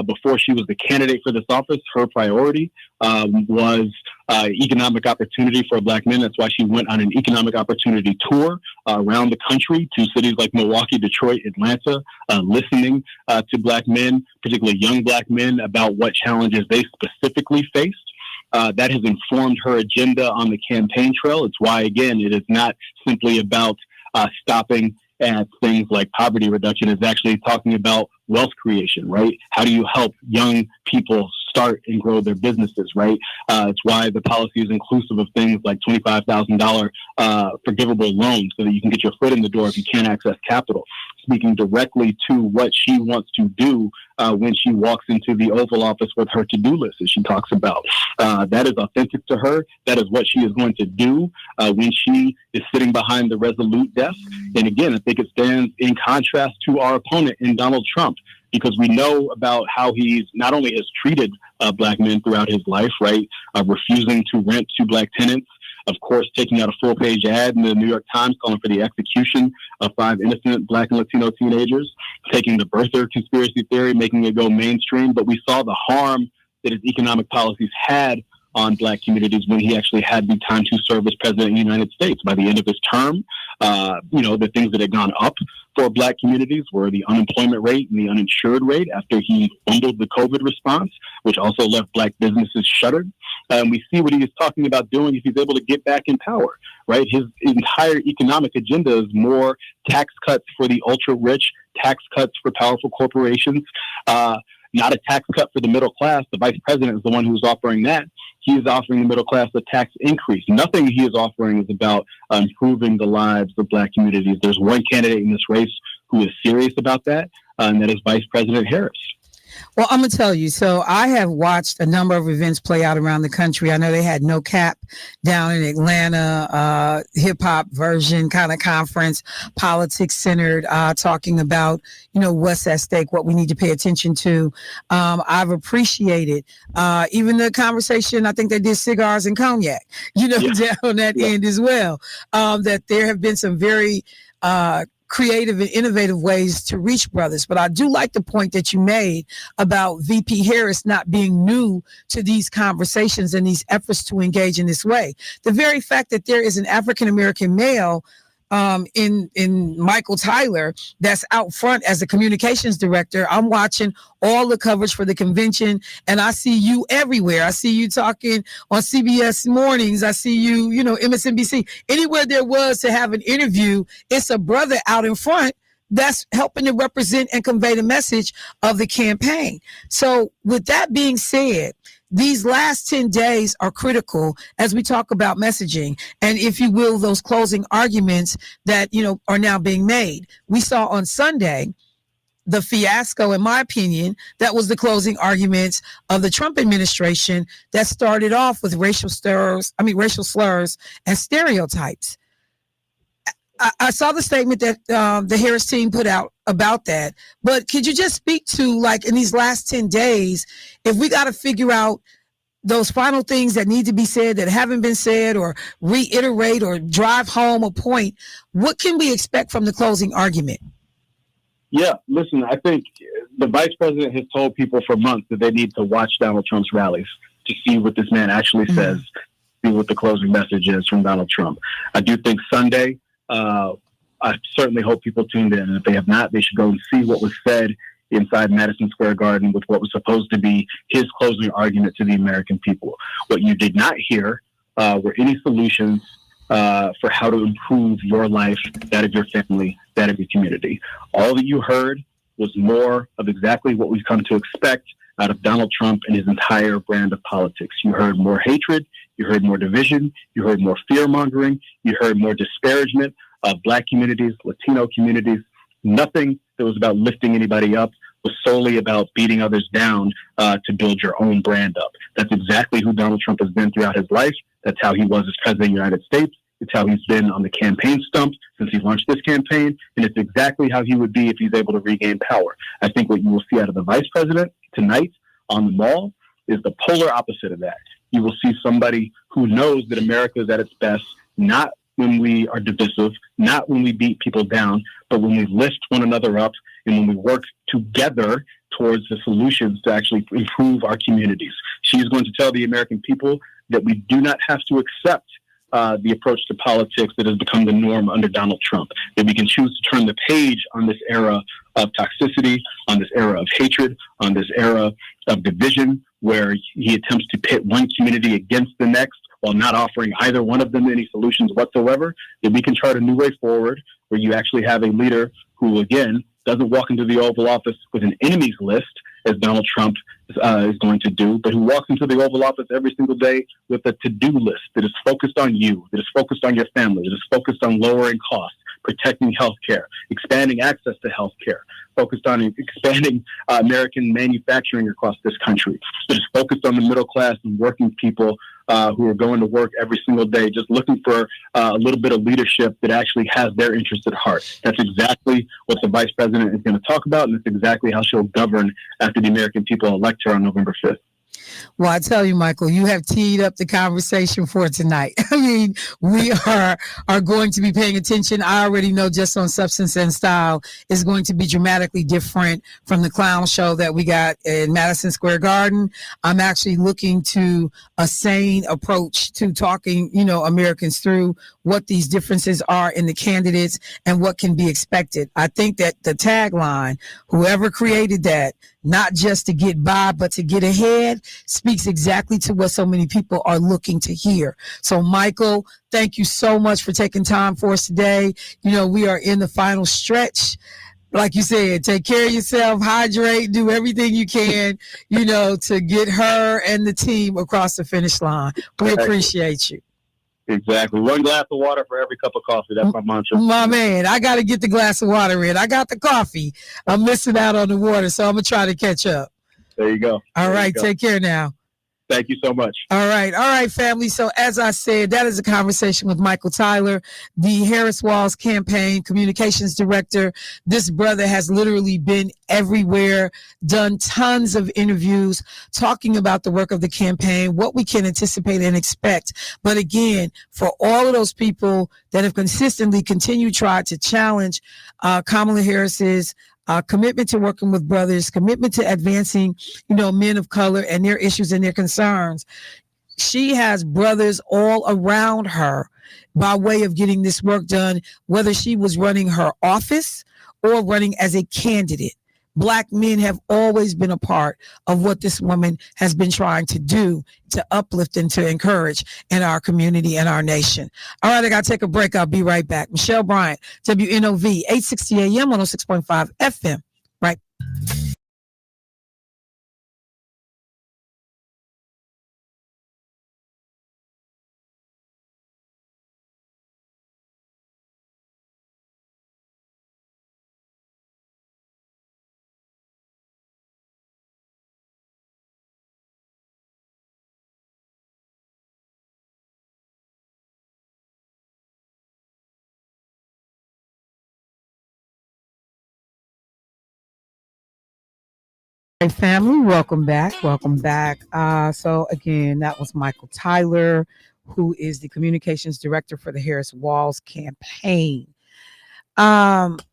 before she was the candidate for this office, her priority was economic opportunity for black men. That's why she went on an economic opportunity tour around the country to cities like Milwaukee, Detroit, Atlanta, listening to black men, particularly young black men, about what challenges they specifically faced. That has informed her agenda on the campaign trail. It's why, again, it is not simply about stopping at things like poverty reduction. Is actually talking about wealth creation, right? How do you help young people start and grow their businesses, right? It's why the policy is inclusive of things like $25,000 forgivable loans so that you can get your foot in the door if you can't access capital. Speaking directly to what she wants to do when she walks into the Oval Office with her to-do list, as she talks about. That is authentic to her. That is what she is going to do when she is sitting behind the Resolute desk. And again, I think it stands in contrast to our opponent in Donald Trump. because we know about how he's not only has treated black men throughout his life, right? Refusing to rent to black tenants, of course, taking out a full-page ad in the New York Times calling for the execution of 5 innocent black and Latino teenagers, taking the birther conspiracy theory, making it go mainstream. But we saw the harm that his economic policies had on black communities when he actually had the time to serve as president of the United States. By the end of his term, the things that had gone up for black communities were the unemployment rate and the uninsured rate after he fumbled the COVID response, which also left black businesses shuttered. And we see what he is talking about doing if he's able to get back in power, right? His entire economic agenda is more tax cuts for the ultra rich, tax cuts for powerful corporations, not a tax cut for the middle class. The vice president is the one who's offering that. He is offering the middle class a tax increase. Nothing he is offering is about improving the lives of black communities. There's one candidate in this race who is serious about that, and that is Vice President Harris. Well, I'm going to tell you. So I have watched a number of events play out around the country. I know they had No Cap down in Atlanta, hip hop version kind of conference, politics centered, talking about, what's at stake, what we need to pay attention to. I've appreciated even the conversation. I think they did cigars and cognac, down on that end as well. That there have been some very creative and innovative ways to reach brothers. But I do like the point that you made about VP Harris not being new to these conversations and these efforts to engage in this way. The very fact that there is an African-American male in Michael Tyler that's out front as a communications director. I'm watching all the coverage for the convention, and I see you everywhere. I see you talking on CBS Mornings. I see you, MSNBC. Anywhere there was to have an interview, it's a brother out in front that's helping to represent and convey the message of the campaign. So with that being said, these last 10 days are critical as we talk about messaging and, if you will, those closing arguments that, are now being made. We saw on Sunday the fiasco, in my opinion, that was the closing arguments of the Trump administration that started off with racial slurs and stereotypes. I saw the statement that the Harris team put out about that, but could you just speak to, in these last 10 days, if we got to figure out those final things that need to be said that haven't been said, or reiterate or drive home a point, what can we expect from the closing argument? Yeah, listen, I think the vice president has told people for months that they need to watch Donald Trump's rallies to see what this man actually says, see what the closing message is from Donald Trump. I do think Sunday, I certainly hope people tuned in. And if they have not, they should go and see what was said inside Madison Square Garden with what was supposed to be his closing argument to the American people. What you did not hear were any solutions for how to improve your life, that of your family, that of your community. All that you heard was more of exactly what we've come to expect out of Donald Trump and his entire brand of politics. You heard more hatred, you heard more division, you heard more fear-mongering, you heard more disparagement of Black communities, Latino communities. Nothing that was about lifting anybody up was solely about beating others down to build your own brand up. That's exactly who Donald Trump has been throughout his life. That's how he was as president of the United States. It's how he's been on the campaign stump since he launched this campaign, and it's exactly how he would be if he's able to regain power. I think what you will see out of the vice president tonight on the Mall is the polar opposite of that. You will see somebody who knows that America is at its best, not when we are divisive, not when we beat people down, but when we lift one another up and when we work together towards the solutions to actually improve our communities. She is going to tell the American people that we do not have to accept the approach to politics that has become the norm under Donald Trump, that we can choose to turn the page on this era of toxicity, on this era of hatred, on this era of division, where he attempts to pit one community against the next while not offering either one of them any solutions whatsoever, that we can chart a new way forward where you actually have a leader who, again, doesn't walk into the Oval Office with an enemies list, as Donald Trump is going to do, but who walks into the Oval Office every single day with a to-do list that is focused on you, that is focused on your family, that is focused on lowering costs, protecting healthcare, expanding access to healthcare, focused on expanding American manufacturing across this country. So just focused on the middle class and working people who are going to work every single day, just looking for a little bit of leadership that actually has their interests at heart. That's exactly what the vice president is going to talk about, and that's exactly how she'll govern after the American people elect her on November 5th. Well, I tell you, Michael, you have teed up the conversation for tonight. I mean, we are going to be paying attention. I already know just on substance and style is going to be dramatically different from the clown show that we got in Madison Square Garden. I'm actually looking to a sane approach to talking, Americans through what these differences are in the candidates and what can be expected. I think that the tagline, whoever created that, not just to get by, but to get ahead, speaks exactly to what so many people are looking to hear. So, Michael, thank you so much for taking time for us today. We are in the final stretch. Like you said, take care of yourself, hydrate, do everything you can, to get her and the team across the finish line. We appreciate you. Exactly. One glass of water for every cup of coffee. That's my mantra. My man, I got to get the glass of water in. I got the coffee. I'm missing out on the water, so I'm going to try to catch up. There you go. All right, take care now. Thank you so much. All right, family. So as I said, that is a conversation with Michael Tyler, the Harris Walls campaign communications director. This brother has literally been everywhere, done tons of interviews talking about the work of the campaign, what we can anticipate and expect. But again, for all of those people that have consistently continued tried to challenge Kamala Harris's commitment to working with brothers, commitment to advancing, men of color and their issues and their concerns. She has brothers all around her by way of getting this work done, whether she was running her office or running as a candidate. Black men have always been a part of what this woman has been trying to do to uplift and to encourage in our community and our nation. All right, I got to take a break. I'll be right back. Michelle Bryant, WNOV, 860 AM, 106.5 FM. Right. Hey family, welcome back. So again, that was Michael Tyler, who is the communications director for the Harris Walls campaign. During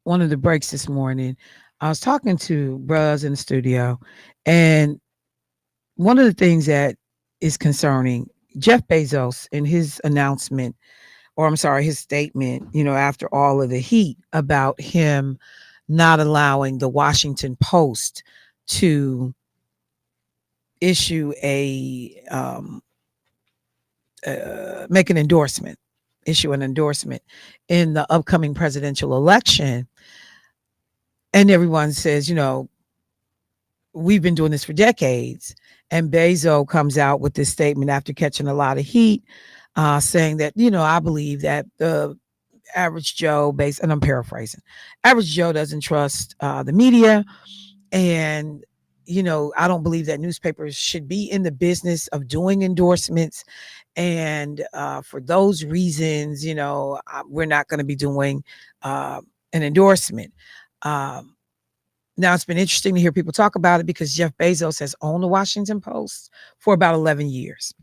one of the breaks this morning, I was talking to Buzz in the studio, and one of the things that is concerning, Jeff Bezos in his announcement, his statement, after all of the heat about him not allowing the Washington Post to issue make an endorsement, issue an endorsement in the upcoming presidential election. And everyone says, we've been doing this for decades. And Bezos comes out with this statement after catching a lot of heat, saying that, I believe that the average Joe, and I'm paraphrasing, average Joe doesn't trust the media. And, I don't believe that newspapers should be in the business of doing endorsements. And for those reasons, we're not going to be doing an endorsement. Now, it's been interesting to hear people talk about it because Jeff Bezos has owned the Washington Post for about 11 years.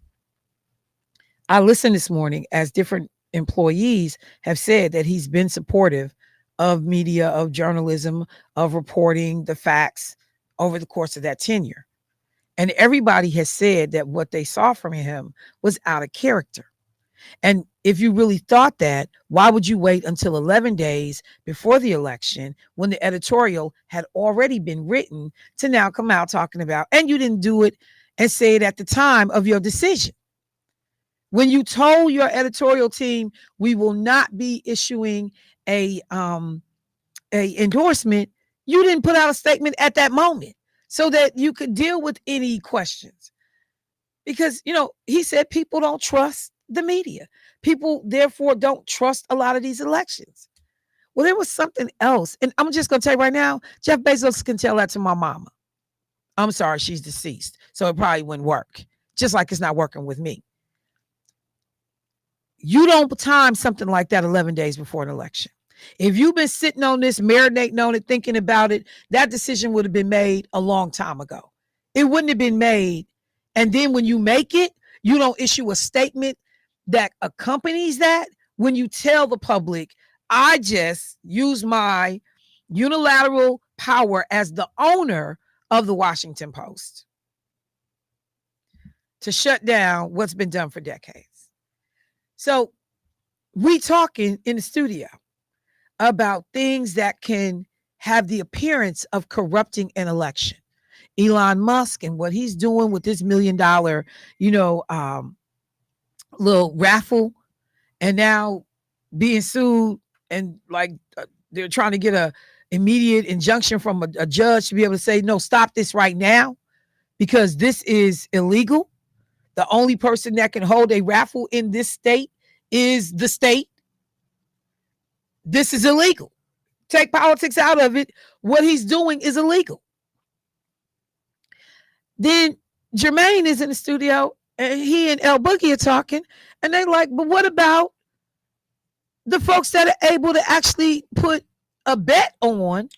I listened this morning as different employees have said that he's been supportive of media, of journalism, of reporting the facts over the course of that tenure. And everybody has said that what they saw from him was out of character. And if you really thought that, why would you wait until 11 days before the election when the editorial had already been written to now come out talking about, and you didn't do it and say it at the time of your decision? When you told your editorial team, we will not be issuing a endorsement, you didn't put out a statement at that moment so that you could deal with any questions. because he said people don't trust the media. People therefore don't trust a lot of these elections. Well, there was something else, and I'm just gonna tell you right now, Jeff Bezos can tell that to my mama. I'm sorry, she's deceased, so it probably wouldn't work. Just like it's not working with me. You don't time something like that 11 days before an election. If you've been sitting on this, marinating on it, thinking about it, that decision would have been made a long time ago. It wouldn't have been made. And then when you make it, you don't issue a statement that accompanies that. When you tell the public, I just use my unilateral power as the owner of the Washington Post to shut down what's been done for decades. So we talking in the studio about things that can have the appearance of corrupting an election. Elon Musk and what he's doing with this $1 million, little raffle, and now being sued, and they're trying to get a immediate injunction from a judge to be able to say, no, stop this right now, because this is illegal. The only person that can hold a raffle in this state is the state. This is illegal. Take politics out of it. What he's doing is illegal. Then Jermaine is in the studio, and he and El Boogie are talking, and they're like, but what about the folks that are able to actually put a bet on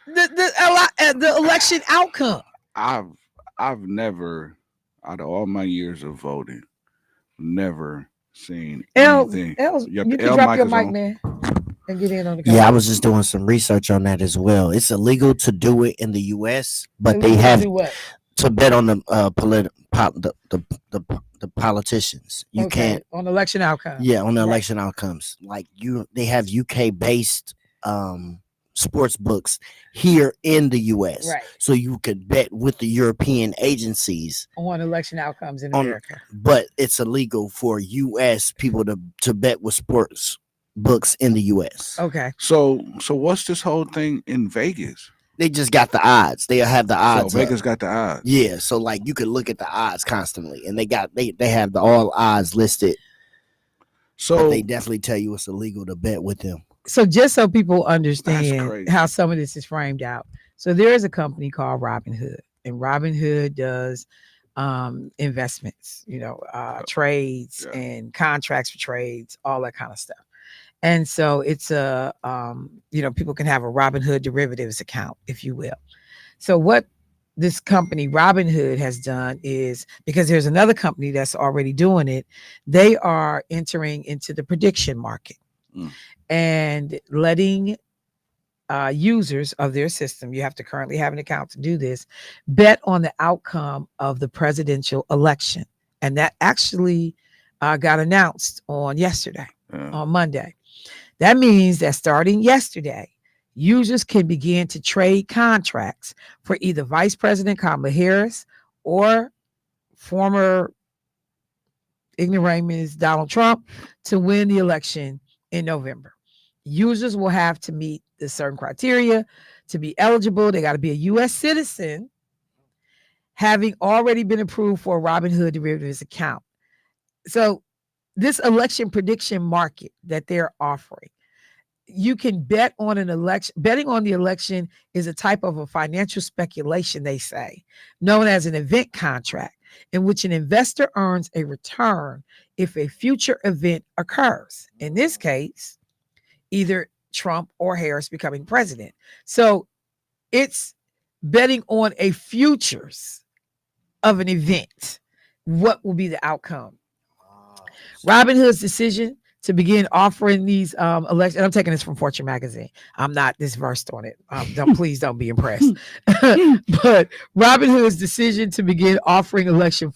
the election outcome? I've never, out of all my years of voting, never seen anything. You can drop your mic, man, and get in on the. Yeah, I was just doing some research on that as well. It's illegal to do it in the U.S., but they have to bet on the politicians. You can't on election outcomes. Yeah, on the election outcomes. Like they have UK based sports books here in the US. Right. So you could bet with the European agencies on election outcomes in America. But it's illegal for US people to bet with sports books in the US. Okay. So what's this whole thing in Vegas? They just got the odds. They have the odds. So Vegas got the odds. Yeah. So like you could look at the odds constantly, and they have the all odds listed. So but they definitely tell you it's illegal to bet with them. So just so people understand how some of this is framed out. So there is a company called Robinhood, and Robinhood does investments, trades and contracts for trades, all that kind of stuff. And so it's people can have a Robinhood derivatives account, if you will. So what this company Robinhood has done is, because there's another company that's already doing it, they are entering into the prediction market and letting users of their system, you have to currently have an account to do this, bet on the outcome of the presidential election. And that actually got announced on Monday. That means that starting yesterday, users can begin to trade contracts for either Vice President Kamala Harris or former ignoramus Donald Trump to win the election in November. Users will have to meet the certain criteria to be eligible. They got to be a U.S. citizen, having already been approved for a Robinhood derivatives account. So this election prediction market that they're offering, you can bet on an election. Betting on the election is a type of a financial speculation, they say, known as an event contract, in which an investor earns a return if a future event occurs. In this case, either Trump or Harris becoming president. So it's betting on a futures of an event. What will be the outcome? Robinhood's decision to begin offering these elections, and I'm taking this from Fortune magazine. I'm not this versed on it. Please don't be impressed. But Robinhood's decision to begin offering election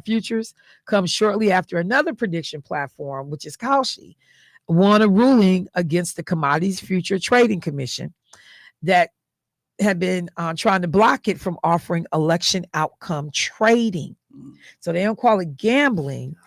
futures comes shortly after another prediction platform, which is Kalshi, won a ruling against the Commodities Future Trading Commission that had been trying to block it from offering election outcome trading. So they don't call it gambling.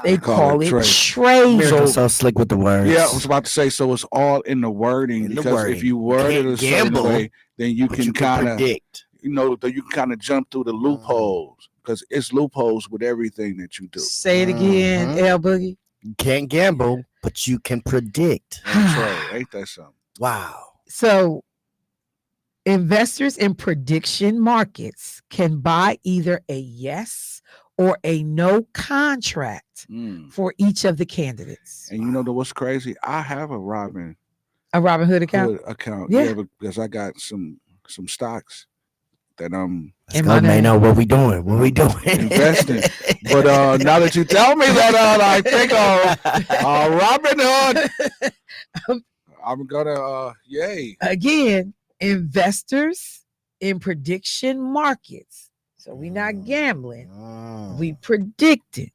They call it trading. So slick with the words. Yeah, I was about to say, so it's all in the wording. If you word it a certain way, then you can kind of predict. that you can kind of jump through the loopholes, because it's loopholes with everything that you do. Say it again, L Boogie. You can't gamble, but you can predict. That's right. Ain't that something? Wow. So investors in prediction markets can buy either a yes or a no contract for each of the candidates. And you know what's crazy? I have a Robin Hood account. Yeah, because I got some stocks that May know what we doing. Investing. But now that you tell me that, I think Robin Hood. I'm gonna yay. Again, investors in prediction markets. So we're not gambling. We predicting.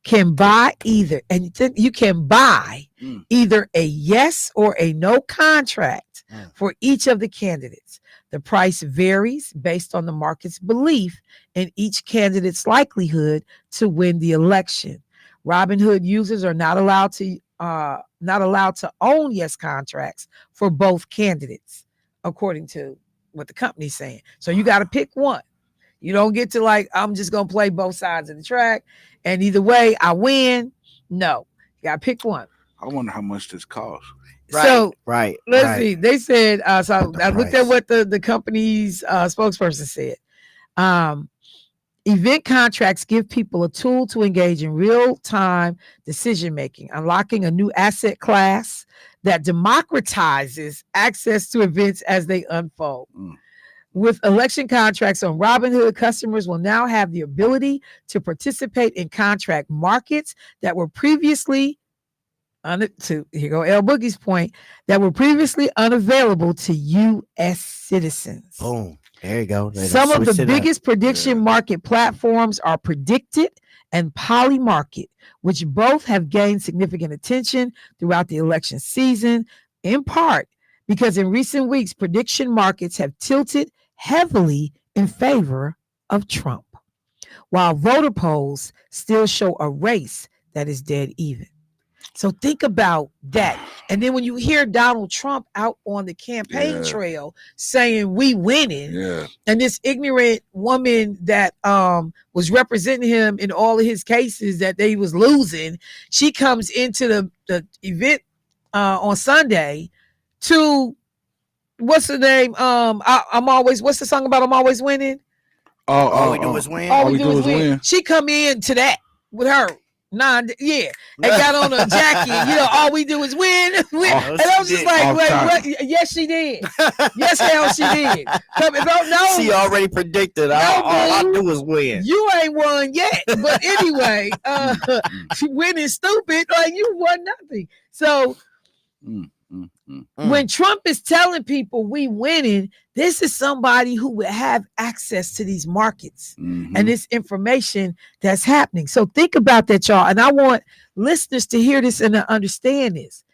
Can buy either, and you can buy either a yes or a no contract for each of the candidates. The price varies based on the market's belief in each candidate's likelihood to win the election. Robinhood users are not allowed to own yes contracts for both candidates, according to what the company's saying. So you got to pick one. You don't get to I'm just going to play both sides of the track, and either way I win. No, you got to pick one. I wonder how much this costs. Right. Let's see. They said, so I looked at what the company's spokesperson said. Event contracts give people a tool to engage in real-time decision-making, unlocking a new asset class that democratizes access to events as they unfold. With election contracts on Robinhood, customers will now have the ability to participate in contract markets that were previously, here go L Boogie's point, that were previously unavailable to U.S. citizens. Boom. There you go. Some of the biggest prediction market platforms are Predicted and Polymarket, which both have gained significant attention throughout the election season, in part because in recent weeks, prediction markets have tilted heavily in favor of Trump, while voter polls still show a race that is dead even. So think about that. And then when you hear Donald Trump out on the campaign trail saying we winning, and this ignorant woman that was representing him in all of his cases that they was losing, she comes into the event on Sunday to, what's the name? What's the song about I'm always winning? All we do is win. All we do is win. She come in to that with her. And got on a jacket, all we do is win. And I was just like, what? Yes, she did. Yes, hell, she did. No, she already predicted. All I do is win. You ain't won yet. But anyway, winning stupid, you won nothing. So when Trump is telling people we winning, this is somebody who would have access to these markets and this information that's happening. So think about that, y'all. And I want listeners to hear this and to understand this.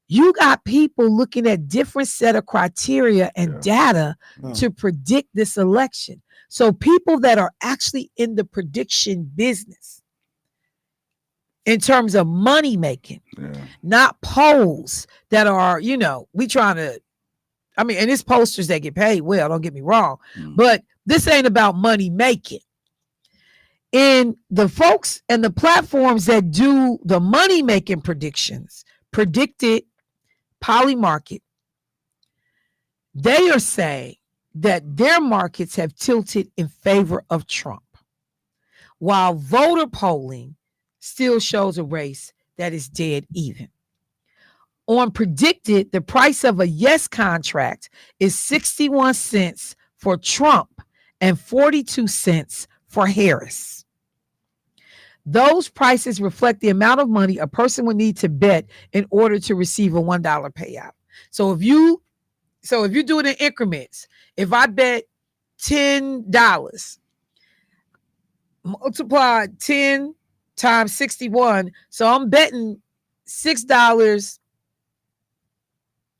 You got people looking at different set of criteria and data to predict this election. So people that are actually in the prediction business, in terms of money making, not polls that are, we trying to, and it's posters that get paid well, don't get me wrong, but this ain't about money making. And the folks and the platforms that do the money making predictions, Predicted, Polymarket, they are saying that their markets have tilted in favor of Trump, while voter polling still shows a race that is dead even. On Predicted, the price of a yes contract is 61 cents for Trump and 42 cents for Harris. Those prices reflect the amount of money a person would need to bet in order to receive a $1 payout. So if you do it in increments, if I bet $10, multiply 10 times 61, so I'm betting $6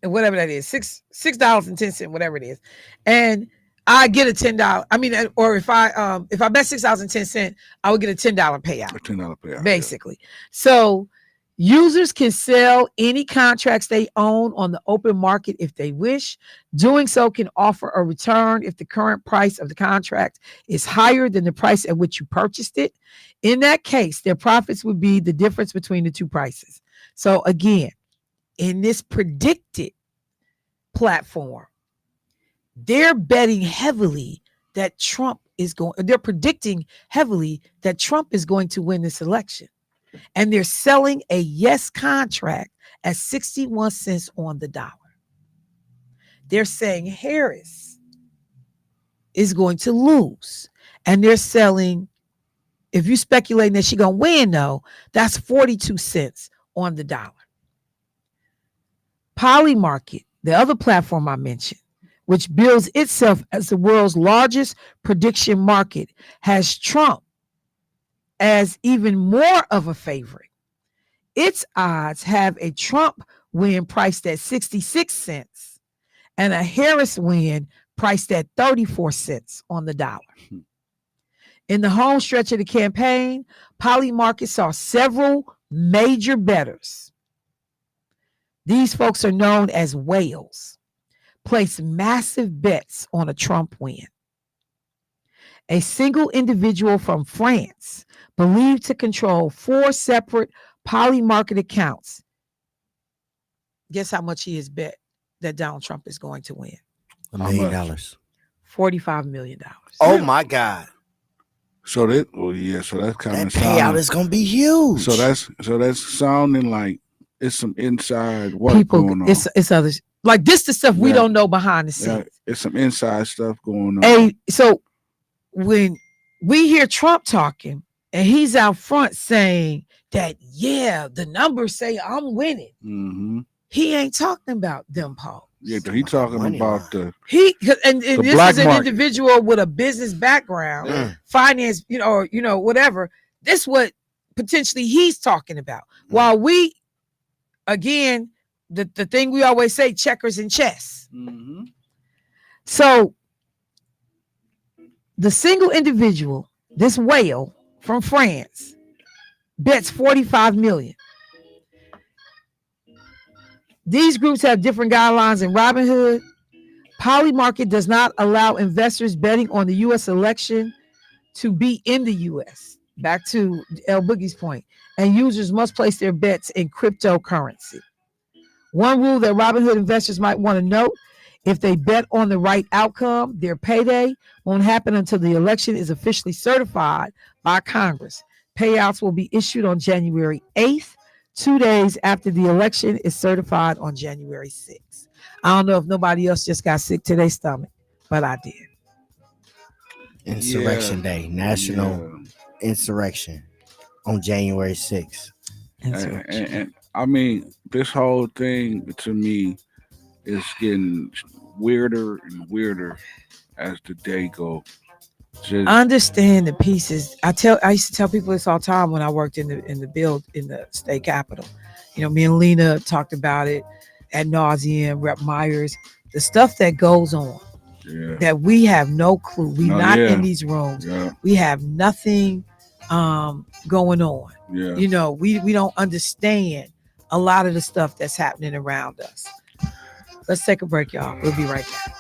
and whatever that is, $6.10, whatever it is, and I get a $10. Or if I bet $6.10, I would get a $10 payout. A $10 payout, basically. So Users can sell any contracts they own on the open market if they wish. Doing so can offer a return if the current price of the contract is higher than the price at which you purchased it. In that case, their profits would be the difference between the two prices. So again, in this predicted platform, they're betting heavily that they're predicting heavily that Trump is going to win this election. And they're selling a yes contract at 61 cents on the dollar. They're saying Harris is going to lose. And they're selling, if you're speculating that she's going to win, though, that's 42 cents on the dollar. Polymarket, the other platform I mentioned, which bills itself as the world's largest prediction market, has Trump as even more of a favorite. Its odds have a Trump win priced at 66 cents and a Harris win priced at 34 cents on the dollar. In the home stretch of the campaign, Polymarket saw several major bettors. These folks are known as whales. Place massive bets on a Trump win. A single individual from France, believed to control 4 separate Polymarket accounts. Guess how much he has bet that Donald Trump is going to win? $1 million. $45 million. Oh my God. So that, so that's kind That of payout is gonna be huge. So that's sounding like it's some inside work going on. It's others like this, the stuff we don't know behind the scenes. It's some inside stuff going on. So when we hear Trump talking and he's out front saying that, the numbers say I'm winning. Mm-hmm. He ain't talking about them, Paul. Yeah, he talking about and this is an market. Individual with a business background, finance, whatever. This what potentially he's talking about. While we, again, the thing we always say, checkers and chess. Mm-hmm. So the single individual, this whale from France, bets 45 million. These groups have different guidelines in Robinhood. Polymarket does not allow investors betting on the U.S. election to be in the U.S. Back to El Boogie's point. And users must place their bets in cryptocurrency. One rule that Robinhood investors might want to note: if they bet on the right outcome, their payday won't happen until the election is officially certified by Congress. Payouts will be issued on January 8th, 2 days after the election is certified on January 6th. I don't know if nobody else just got sick to their stomach, but I did. Insurrection Day, National Insurrection on January 6th. And I mean, this whole thing to me is getting weirder and weirder as the day goes. I understand the pieces. I used to tell people this all the time when I worked in the state capitol. Me and Lena talked about it ad nauseum. Rep Myers, the stuff that goes on, that we have no clue. We're not in these rooms. We have nothing going on. We don't understand a lot of the stuff that's happening around us. Let's take a break, y'all. We'll be right back.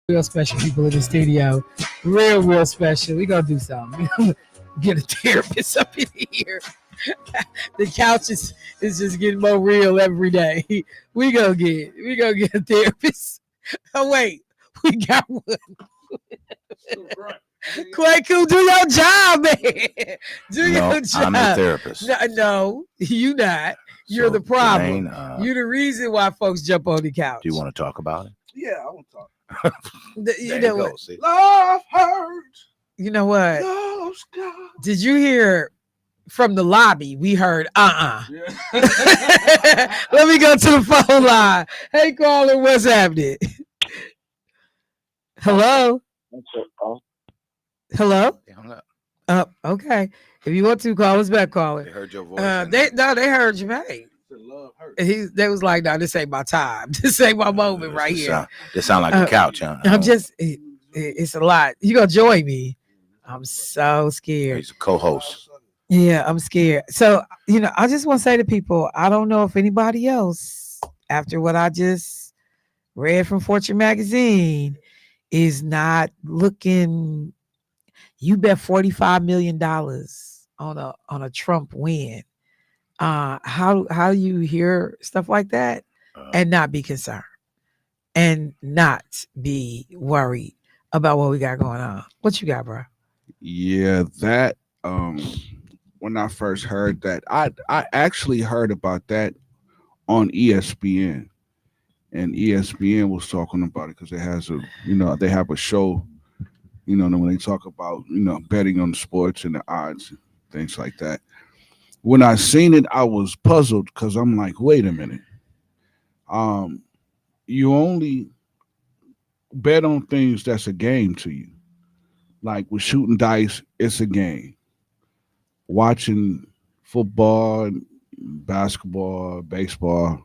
Real special people in the studio. Real special. We gonna do something. Get a therapist up in here. The couch is just getting more real every day. We gonna get a therapist. Oh wait, we got one. Kwaku, do your job, man. Do your job. I'm the therapist. No, you not. You're So, the problem. Jermaine, You're the reason why folks jump on the couch. Do you want to talk about it? Yeah, I want to talk. You know what? See? Love hurts. You know what? Love's God. Did you hear from the lobby? We heard Yeah. Let me go to the phone line. Hey, caller, what's happening? Hello? Hello? They hung up. Okay. If you want to call us back, caller. They heard your voice. They heard Jermaine. Love hurts. They was like, no, this ain't my time. This ain't my moment right here. This sound like a couch, huh? I'm just, it's a lot. You gonna join me? I'm so scared. He's a co-host. Yeah, I'm scared. So, I just want to say to people, I don't know if anybody else, after what I just read from Fortune magazine, is not looking. You bet $45 million on a Trump win. How do you hear stuff like that and not be concerned and not be worried about what we got going on? What you got, bro? Yeah, that when I first heard that, I actually heard about that on ESPN, and ESPN was talking about it because it has they have a show, when they talk about betting on sports and the odds, things like that. When I seen it, I was puzzled because I'm like, wait a minute. You only bet on things that's a game to you. Like with shooting dice, it's a game. Watching football, basketball, baseball,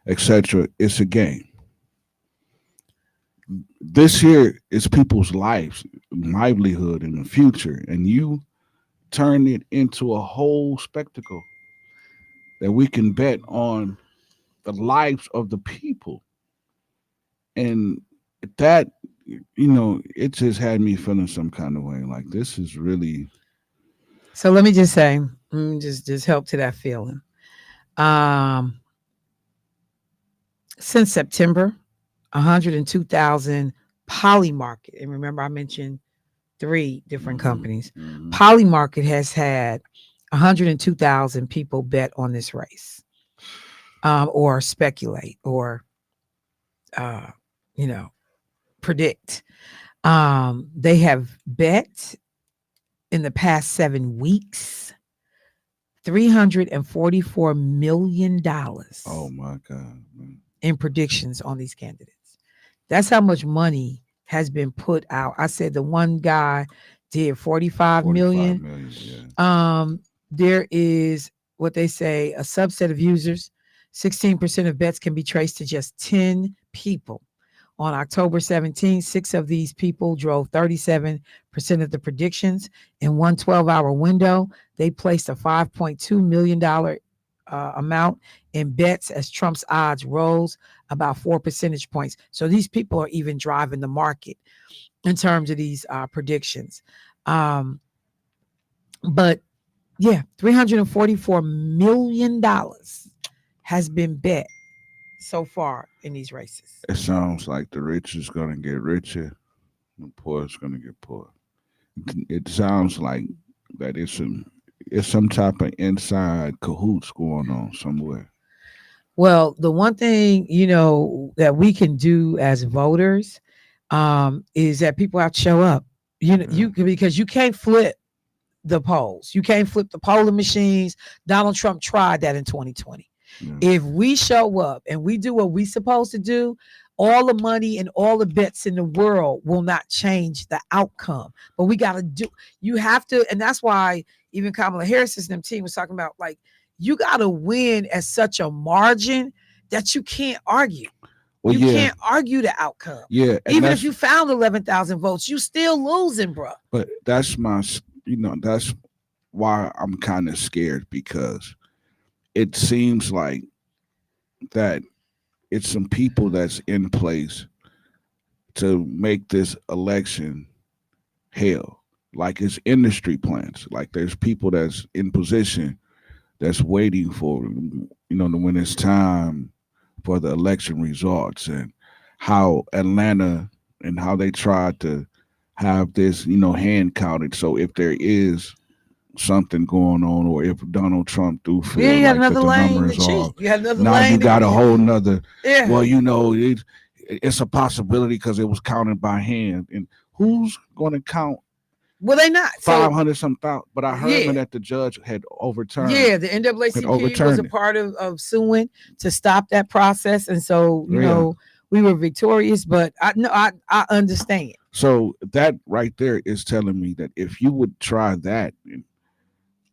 etc., it's a game. This here is people's lives, livelihood in the future, and you turn it into a whole spectacle that we can bet on the lives of the people. And that, it just had me feeling some kind of way. Like, this is really. So let me just say, just help to that feeling. Since September, 102,000 Polymarket, and remember I mentioned 3 different companies. Mm-hmm. Polymarket has had 102,000 people bet on this race, or speculate, or predict. They have bet in the past 7 weeks $344 million. Oh my God, man. In predictions on these candidates. That's how much money has been put out. I said the one guy did 45 million. Yeah. There is what they say a subset of users. 16% of bets can be traced to just 10 people. On October 17th, 6 of these people drove 37% of the predictions. In one 12-hour window, they placed a $5.2 million amount in bets as Trump's odds rose about 4 percentage points. So these people are even driving the market in terms of these predictions. But yeah, $344 million has been bet so far in these races. It sounds like the rich is going to get richer, the poor is going to get poor. It sounds like that it's some type of inside cahoots going on somewhere. Well, the one thing, that we can do as voters is that people have to show up. Because you can't flip the polls. You can't flip the polling machines. Donald Trump tried that in 2020. Yeah. If we show up and we do what we're supposed to do, all the money and all the bets in the world will not change the outcome. But we got to you have to, and that's why even Kamala Harris's team was talking about, like, you got to win at such a margin that you can't argue. Well, you can't argue the outcome. Yeah. Even if you found 11,000 votes, you still losing, bro. But that's that's why I'm kind of scared, because it seems like that it's some people that's in place to make this election hell. Like it's industry plants. Like there's people that's in position that's waiting for, when it's time for the election results, and how Atlanta and how they tried to have this, hand counted. So if there is something going on, or if Donald Trump do feel Yeah, you had like that another the lane number to is cheat. off, You had another now lane. you got a whole nother. Yeah. Well, it's a possibility because it was counted by hand, and who's going to count? Well, they not 500 some thousand, but I heard Yeah. that the judge had overturned. Yeah, the NAACP was a part of suing to stop that process, and so we were victorious. But I understand. So that right there is telling me that if you would try that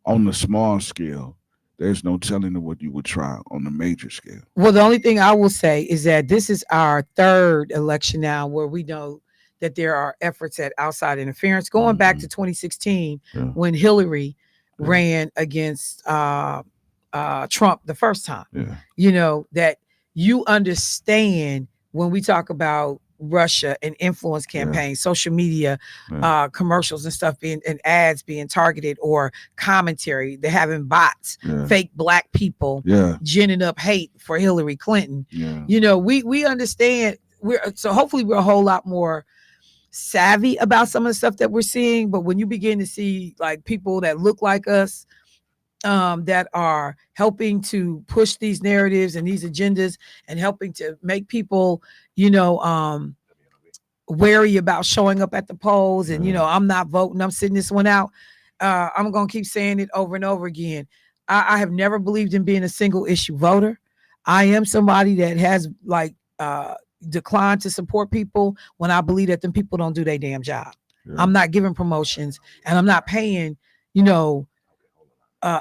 on the small scale, there's no telling what you would try on the major scale. Well, the only thing I will say is that this is our third election now where we know that there are efforts at outside interference going back to 2016 when Hillary ran against Trump the first time. That you understand when we talk about Russia and influence campaigns, social media, commercials and stuff and ads being targeted, or commentary. They're having bots, fake black people, ginning up hate for Hillary Clinton. We understand. So hopefully we're a whole lot more savvy about some of the stuff that we're seeing. But when you begin to see like people that look like us, that are helping to push these narratives and these agendas and helping to make people, wary about showing up at the polls. And, I'm not voting. I'm sitting this one out. I'm going to keep saying it over and over again. I have never believed in being a single issue voter. I am somebody that has declined to support people when I believe that them people don't do their damn job. I'm not giving promotions, and I'm not paying,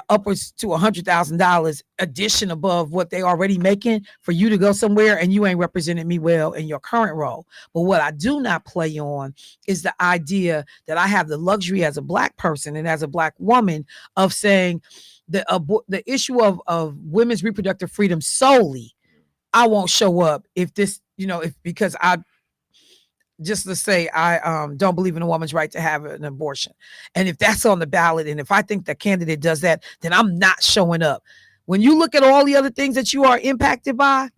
upwards to $100,000 addition above what they already making for you to go somewhere and you ain't representing me well in your current role. But what I do not play on is the idea that I have the luxury as a black person and as a black woman of saying the issue of women's reproductive freedom solely. I won't show up if this, because I just to say I don't believe in a woman's right to have an abortion. And if that's on the ballot, and if I think the candidate does that, then I'm not showing up. When you look at all the other things that you are impacted by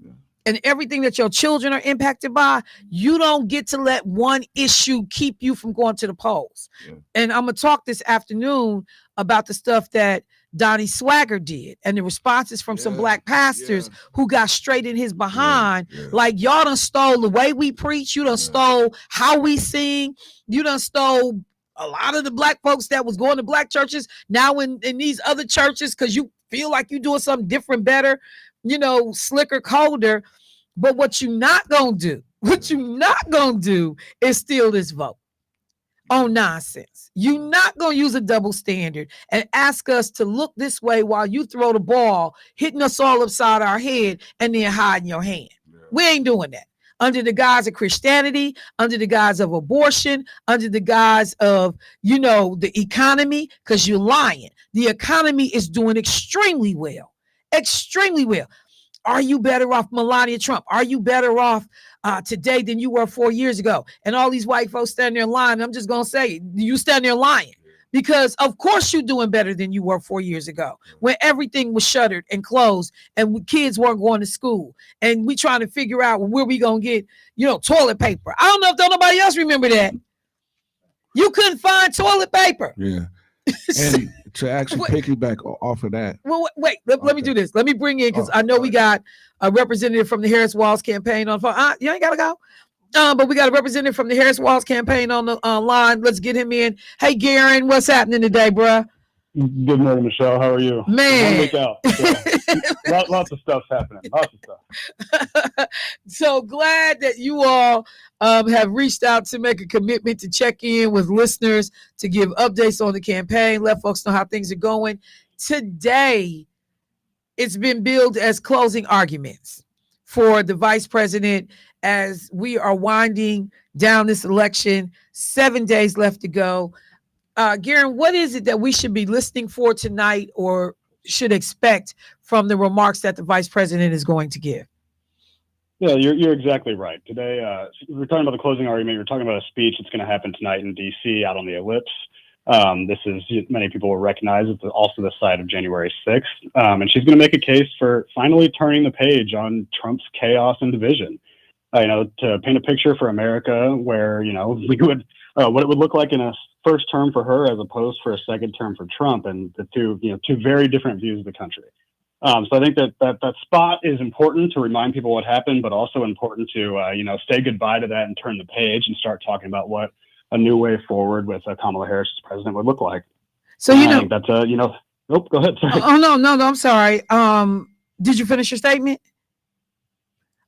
and everything that your children are impacted by, you don't get to let one issue keep you from going to the polls. And I'm going to talk this afternoon about the stuff that Donnie Swagger did and the responses from some black pastors who got straight in his behind. Like, y'all done stole the way we preach. You done stole how we sing. You done stole a lot of the black folks that was going to black churches now in these other churches because you feel like you're doing something different, better, slicker, colder. But what you not gonna do is steal this vote on nonsense. You're not going to use a double standard and ask us to look this way while you throw the ball, hitting us all upside our head and then hiding your hand. We ain't doing that. Under the guise of Christianity, under the guise of abortion, under the guise of, the economy, because you're lying. The economy is doing extremely well. Extremely well. Are you better off Melania Trump? Are you better off today than you were 4 years ago? And all these white folks stand there lying. I'm just going to say, you stand there lying because of course you're doing better than you were 4 years ago when everything was shuttered and closed and kids weren't going to school. And we trying to figure out where we going to get, toilet paper. I don't know if nobody else remember that. You couldn't find toilet paper. Yeah. And to actually piggyback off of that. Well, wait, let me do this. Let me bring in, because I know we got a representative from the Harris Walls campaign on phone. You ain't got to go. But we got a representative from the Harris Walls campaign on the line. Let's get him in. Hey, Garen, what's happening today, bruh? Good morning, Michelle. How are you? Man. Week out, so lots of stuff's happening. Lots of stuff. So glad that you all have reached out to make a commitment to check in with listeners, to give updates on the campaign, let folks know how things are going. Today, it's been billed as closing arguments for the vice president as we are winding down this election. 7 days left to go. Garen, what is it that we should be listening for tonight or should expect from the remarks that the vice president is going to give? Yeah, you're exactly right. Today, we're talking about the closing argument. You're talking about a speech that's going to happen tonight in D.C. out on the Ellipse. This is, many people will recognize, it's also the site of January 6th. And she's going to make a case for finally turning the page on Trump's chaos and division. To paint a picture for America where, we would, what it would look like in a first term for her as opposed for a second term for Trump, and the two very different views of the country. So I think that spot is important to remind people what happened, but also important to, say goodbye to that and turn the page and start talking about what a new way forward with Kamala Harris as president would look like. So, I think that's, oh, go ahead. Sorry. Oh, no, I'm sorry. Did you finish your statement?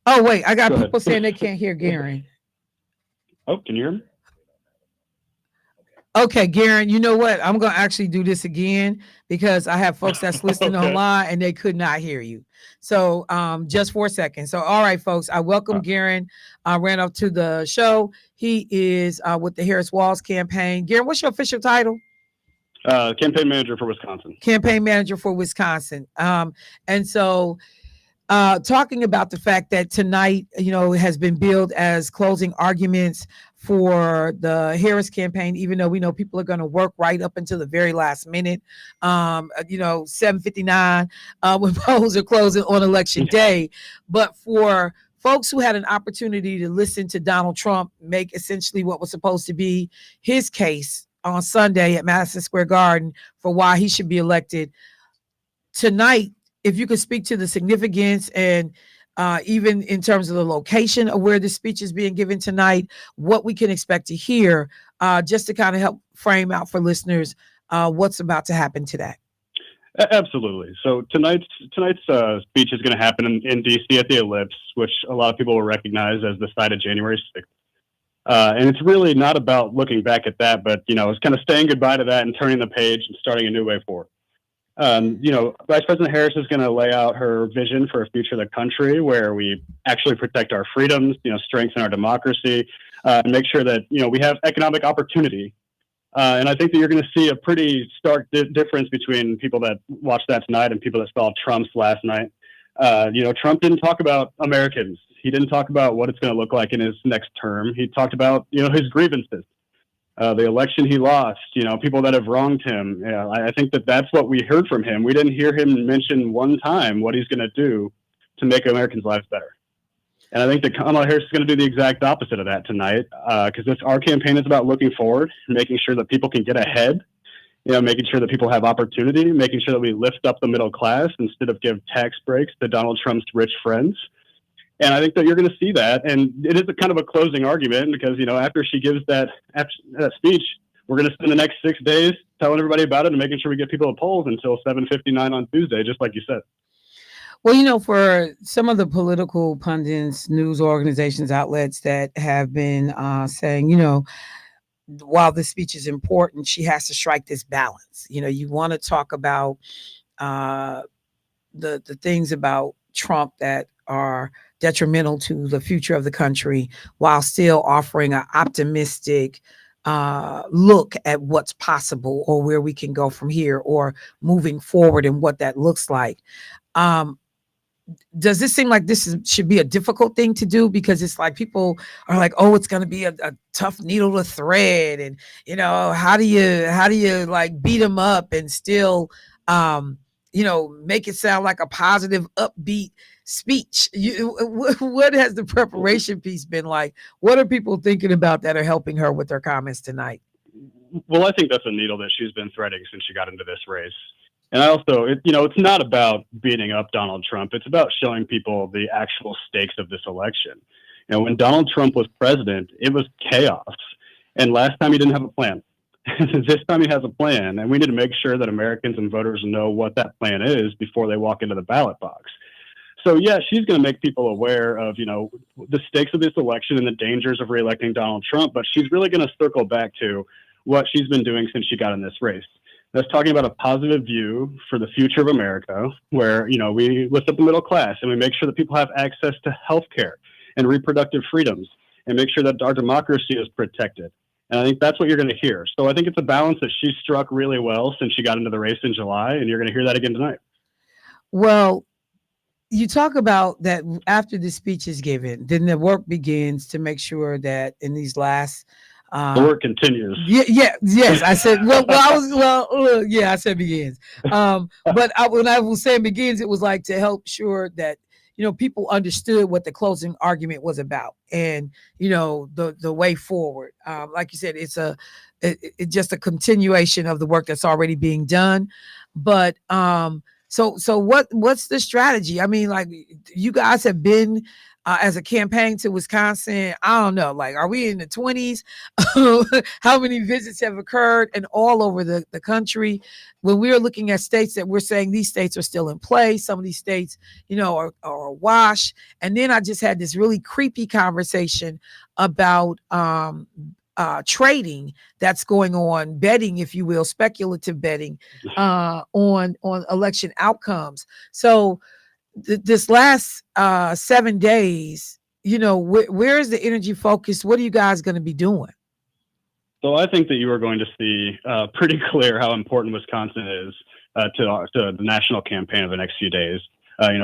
Oh, wait, I got people saying they can't hear Garen. Oh, can you hear me? Okay, Garen, you know what? I'm going to actually do this again because I have folks that's listening online and they could not hear you. So just for a second. So, all right, folks, I welcome Garen. Ran up to the show. He is with the Harris Walls campaign. Garen, what's your official title? Campaign manager for Wisconsin. Campaign manager for Wisconsin. And so talking about the fact that tonight, has been billed as closing arguments for the Harris campaign, even though we know people are going to work right up until the very last minute, 7:59 when polls are closing on election day. But for folks who had an opportunity to listen to Donald Trump make essentially what was supposed to be his case on Sunday at Madison Square Garden for why he should be elected tonight, if you could speak to the significance and even in terms of the location of where the speech is being given tonight, what we can expect to hear, just to kind of help frame out for listeners what's about to happen today. Absolutely. So tonight's speech is going to happen in D.C. at the Ellipse, which a lot of people will recognize as the site of January 6th. And it's really not about looking back at that, but, it's kind of saying goodbye to that and turning the page and starting a new way forward. Vice President Harris is going to lay out her vision for a future of the country where we actually protect our freedoms, strengthen our democracy, and make sure that, we have economic opportunity. And I think that you're going to see a pretty stark difference between people that watched that tonight and people that saw Trump's last night. Trump didn't talk about Americans. He didn't talk about what it's going to look like in his next term. He talked about, his grievances. The election he lost, people that have wronged him. I think that's what we heard from him. We didn't hear him mention one time what he's going to do to make Americans' lives better. And I think that Kamala Harris is going to do the exact opposite of that tonight, because our campaign is about looking forward, making sure that people can get ahead, making sure that people have opportunity, making sure that we lift up the middle class instead of give tax breaks to Donald Trump's rich friends. And I think that you're going to see that. And it is a kind of a closing argument because, after she gives that speech, we're going to spend the next 6 days telling everybody about it and making sure we get people to polls until 7:59 on Tuesday, just like you said. Well, for some of the political pundits, news organizations, outlets that have been saying, while this speech is important, she has to strike this balance. You want to talk about the things about Trump that are detrimental to the future of the country while still offering an optimistic look at what's possible or where we can go from here or moving forward and what that looks like. Does this seem like should be a difficult thing to do? Because it's like people are like, oh, it's going to be a tough needle to thread. And, how do you like beat them up and still, make it sound like a positive, upbeat speech? What has the preparation piece been like? What are people thinking about that are helping her with their comments tonight? Well, I think that's a needle that she's been threading since she got into this race. And I also, it's not about beating up Donald Trump. It's about showing people the actual stakes of this election. When Donald Trump was president, it was chaos. And last time he didn't have a plan. This time he has a plan. And we need to make sure that Americans and voters know what that plan is before they walk into the ballot box. So, yeah, she's going to make people aware of, the stakes of this election and the dangers of reelecting Donald Trump. But she's really going to circle back to what she's been doing since she got in this race. That's talking about a positive view for the future of America where, we lift up the middle class and we make sure that people have access to health care and reproductive freedoms and make sure that our democracy is protected. And I think that's what you're going to hear. So I think it's a balance that she struck really well since she got into the race in July, and you're going to hear that again tonight. Well, you talk about that after the speech is given, then the work begins to make sure that in these last The work continues. yes. I said, I said begins. But when I was saying begins, it was like to help sure that people understood what the closing argument was about, and the way forward. Like you said, it's just a continuation of the work that's already being done. But so what's the strategy? I mean, like, you guys have been as a campaign to Wisconsin. I don't know, like, are we in the 20s? How many visits have occurred and all over the country? When we're looking at states that we're saying these states are still in play, some of these states, are awash. And then I just had this really creepy conversation about trading that's going on, betting, if you will, speculative betting on election outcomes. So this last 7 days, where is the energy focused? What are you guys going to be doing? So I think that you are going to see pretty clear how important Wisconsin is to the national campaign of the next few days.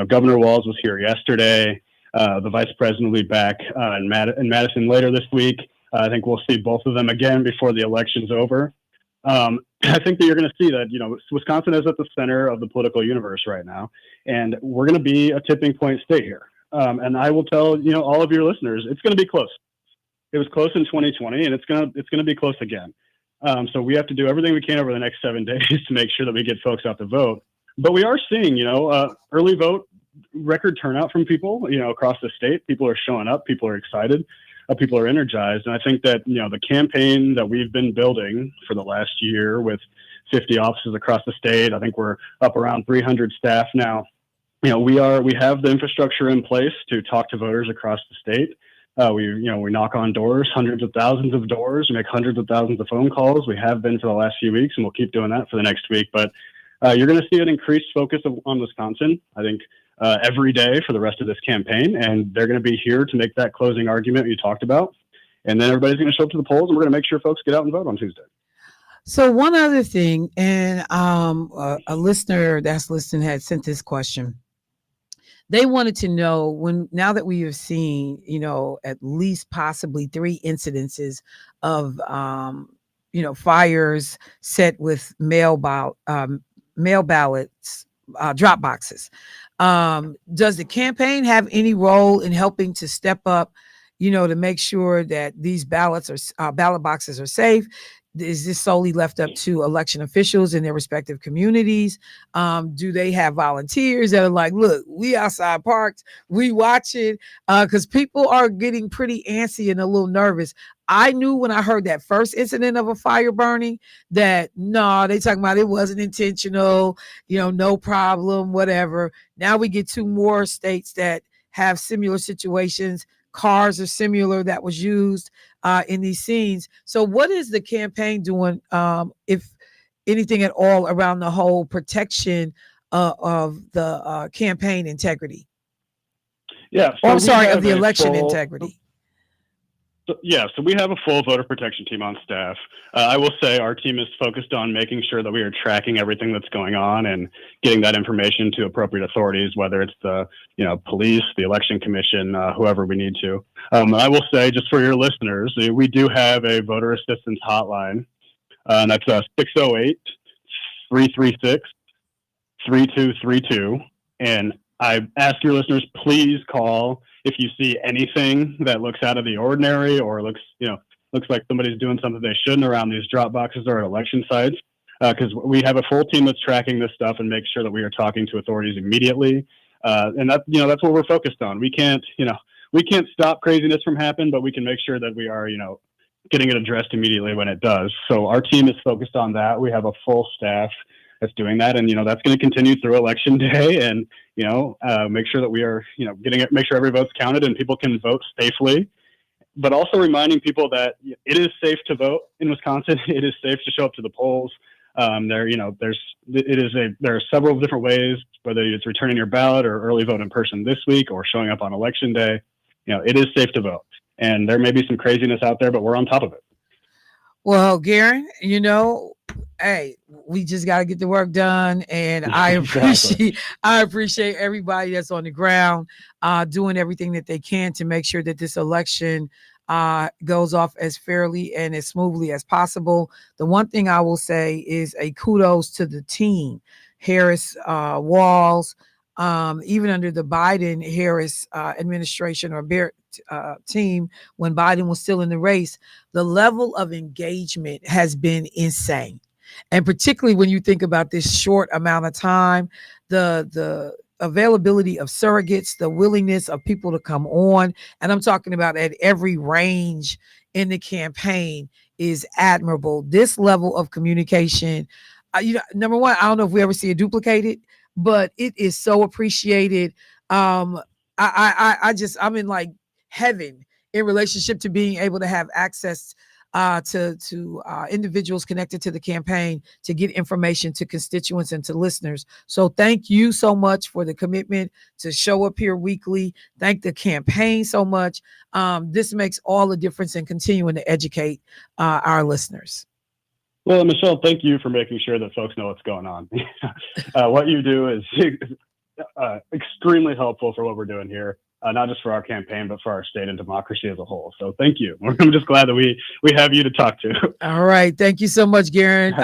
Governor Walz was here yesterday. The vice president will be back in Madison later this week. I think we'll see both of them again before the election's over. I think that you're going to see that, Wisconsin is at the center of the political universe right now, and we're going to be a tipping point state here. And I will tell, all of your listeners, it's going to be close. It was close in 2020, and it's going to be close again. So we have to do everything we can over the next 7 days to make sure that we get folks out to vote. But we are seeing, early vote, record turnout from people, across the state. People are showing up. People are excited. People are energized. And I think that, the campaign that we've been building for the last year with 50 offices across the state, I think we're up around 300 staff now. We have the infrastructure in place to talk to voters across the state. We knock on doors, hundreds of thousands of doors, we make hundreds of thousands of phone calls. We have been for the last few weeks, and we'll keep doing that for the next week. But you're going to see an increased focus on Wisconsin, I think, every day for the rest of this campaign. And they're going to be here to make that closing argument you talked about. And then everybody's going to show up to the polls, and we're going to make sure folks get out and vote on Tuesday. So one other thing, and a listener that's listening had sent this question. They wanted to know, now that we have seen, at least possibly 3 incidences of, fires set with mail ballots, drop boxes. Does the campaign have any role in helping to step up, to make sure that these ballot boxes are safe? Is this solely left up to election officials in their respective communities? Do they have volunteers that are like, look, we outside parked, we watch it? Because people are getting pretty antsy and a little nervous. I knew when I heard that first incident of a fire burning that, no, they talking about it wasn't intentional, no problem, whatever. Now we get 2 more states that have similar situations. Cars are similar that was used in these scenes. So what is the campaign doing, if anything at all, around the whole protection of the campaign integrity? Yeah. So of the election integrity. So we have a full voter protection team on staff. I will say our team is focused on making sure that we are tracking everything that's going on and getting that information to appropriate authorities, whether it's the police, the election commission, whoever we need to. I will say, just for your listeners, we do have a voter assistance hotline, and that's 608-336-3232. And I ask your listeners, please call if you see anything that looks out of the ordinary or looks like somebody's doing something they shouldn't around these drop boxes or at election sites, because we have a full team that's tracking this stuff and make sure that we are talking to authorities immediately. And that's what we're focused on. We can't stop craziness from happening, but we can make sure that we are, getting it addressed immediately when it does. So our team is focused on that. We have a full staff that's doing that, and that's going to continue through election day, and make sure that we are make sure every vote's counted and people can vote safely, but also reminding people that it is safe to vote in Wisconsin. It is safe to show up to the polls. There are several different ways, whether it's returning your ballot or early vote in person this week or showing up on election day. It is safe to vote, and there may be some craziness out there, but we're on top of it. Well, Garen, hey, we just got to get the work done, and I appreciate everybody that's on the ground, doing everything that they can to make sure that this election goes off as fairly and as smoothly as possible. The one thing I will say is a kudos to the team, Harris, Walls, even under the Biden Harris administration or Barrett team, when Biden was still in the race, the level of engagement has been insane. And particularly when you think about this short amount of time, the availability of surrogates, the willingness of people to come on, and I'm talking about at every range in the campaign, is admirable. This level of communication, number one, I don't know if we ever see it duplicated, but it is so appreciated. I'm in like heaven in relationship to being able to have access to individuals connected to the campaign to get information to constituents and to listeners. So thank you so much for the commitment to show up here weekly. Thank the campaign so much. This makes all the difference in continuing to educate our listeners. Well, Michelle, thank you for making sure that folks know what's going on. What you do is extremely helpful for what we're doing here. Not just for our campaign, but for our state and democracy as a whole. So thank you. I'm just glad that we have you to talk to. All right. Thank you so much, Garen. Maybe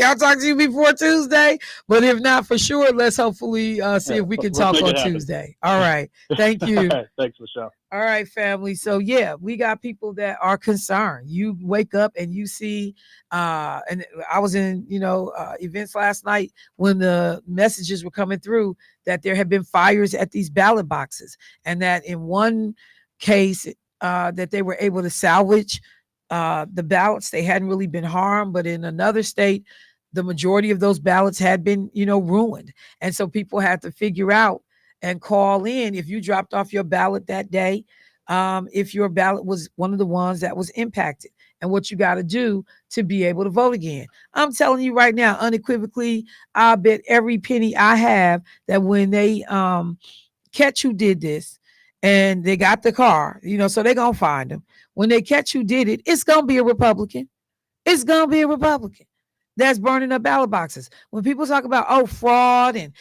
I'll talk to you before Tuesday, but if not, for sure, let's hopefully see if we can talk on Tuesday. All right. Thank you. Thanks, Michelle. All right, family. So yeah, we got people that are concerned. You wake up and you see, and I was in, events last night when the messages were coming through that there have been fires at these ballot boxes, and that in one case that they were able to salvage the ballots. They hadn't really been harmed, but in another state, the majority of those ballots had been, ruined. And so people had to figure out and call in if you dropped off your ballot that day, if your ballot was one of the ones that was impacted, and what you got to do to be able to vote again. I'm telling you right now, unequivocally, I bet every penny I have that when they catch who did this and they got the car, so they're going to find them. When they catch who did it, it's going to be a Republican. It's going to be a Republican that's burning up ballot boxes. When people talk about, fraud and,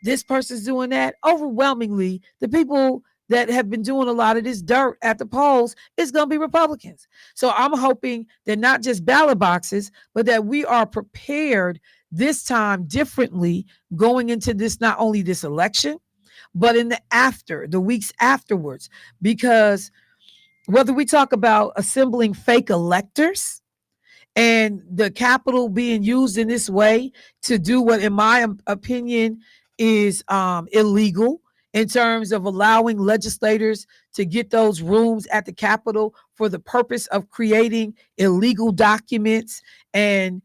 this person's doing that, overwhelmingly, the people that have been doing a lot of this dirt at the polls is going to be Republicans. So I'm hoping that not just ballot boxes, but that we are prepared this time differently going into this, not only this election, but in the weeks afterwards. Because whether we talk about assembling fake electors and the Capitol being used in this way to do what, in my opinion, is illegal in terms of allowing legislators to get those rooms at the Capitol for the purpose of creating illegal documents and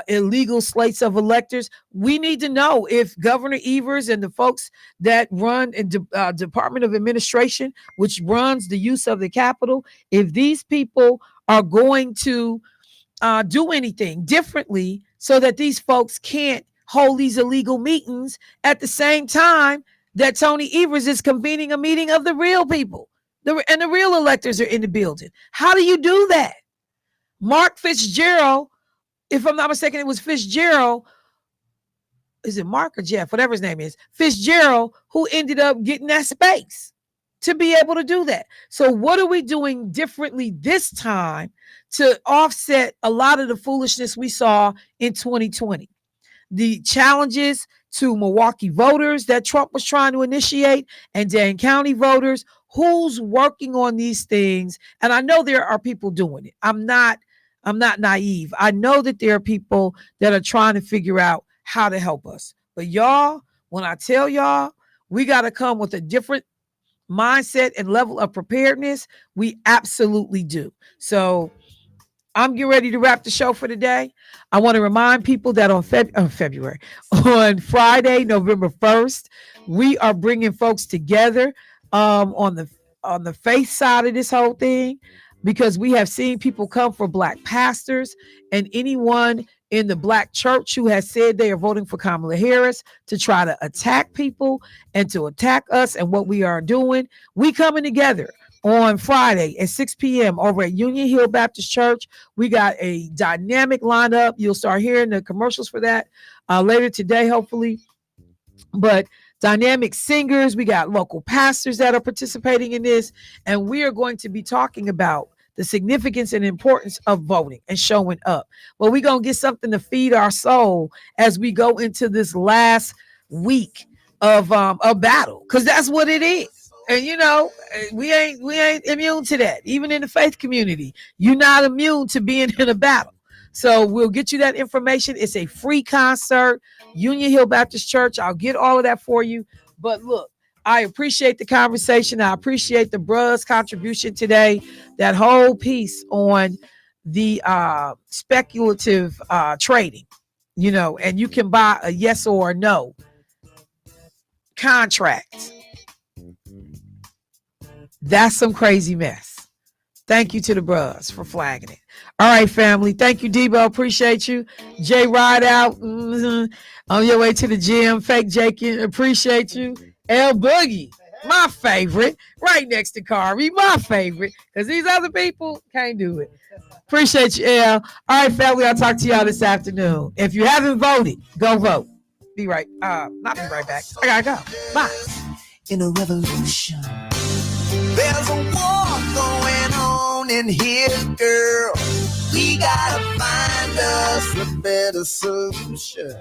illegal slates of electors. We need to know if Governor Evers and the folks that run in Department of Administration, which runs the use of the Capitol, if these people are going to do anything differently so that these folks can't hold these illegal meetings at the same time that Tony Evers is convening a meeting of the real people, and the real electors are in the building. How do you do that? Mark Fitzgerald, if I'm not mistaken, it was Fitzgerald. Is it Mark or Jeff? Whatever his name is. Fitzgerald, who ended up getting that space to be able to do that. So what are we doing differently this time to offset a lot of the foolishness we saw in 2020? The challenges to Milwaukee voters that Trump was trying to initiate and Dane County voters. Who's working on these things? And I know there are people doing it. I'm not naive. I know that there are people that are trying to figure out how to help us. But y'all, when I tell y'all, we got to come with a different mindset and level of preparedness. We absolutely do. So I'm getting ready to wrap the show for today. I want to remind people that on Friday, November 1st, we are bringing folks together on the faith side of this whole thing, because we have seen people come for Black pastors and anyone in the Black church who has said they are voting for Kamala Harris to try to attack people and to attack us and what we are doing. We coming together. on Friday at 6 p.m. over at Union Hill Baptist Church. We got a dynamic lineup. You'll start hearing the commercials for that later today, hopefully. But dynamic singers, we got local pastors that are participating in this, and we are going to be talking about the significance and importance of voting and showing up. Well, we're going to get something to feed our soul as we go into this last week of a battle, because that's what it is. And you know, we ain't immune to that. Even in the faith community, you're not immune to being in a battle. So we'll get you that information. It's a free concert, Union Hill Baptist Church. I'll get all of that for you. But look, I appreciate the conversation. I appreciate the bruh's contribution today. That whole piece on the speculative trading, you know, and you can buy a yes or a no contract. That's some crazy mess. Thank you to the bruhs for flagging it. All right, family. Thank you, Debo. Appreciate you. Jay Ride out on your way to the gym. Fake Jakin. Appreciate you. L Boogie, my favorite, right next to Kari, my favorite, because these other people can't do it. Appreciate you, L. All right, family. I'll talk to y'all this afternoon. If you haven't voted, go vote. Not be right back. I gotta go. Bye. In a revolution, there's a war going on in here, girl. We gotta find us a better solution.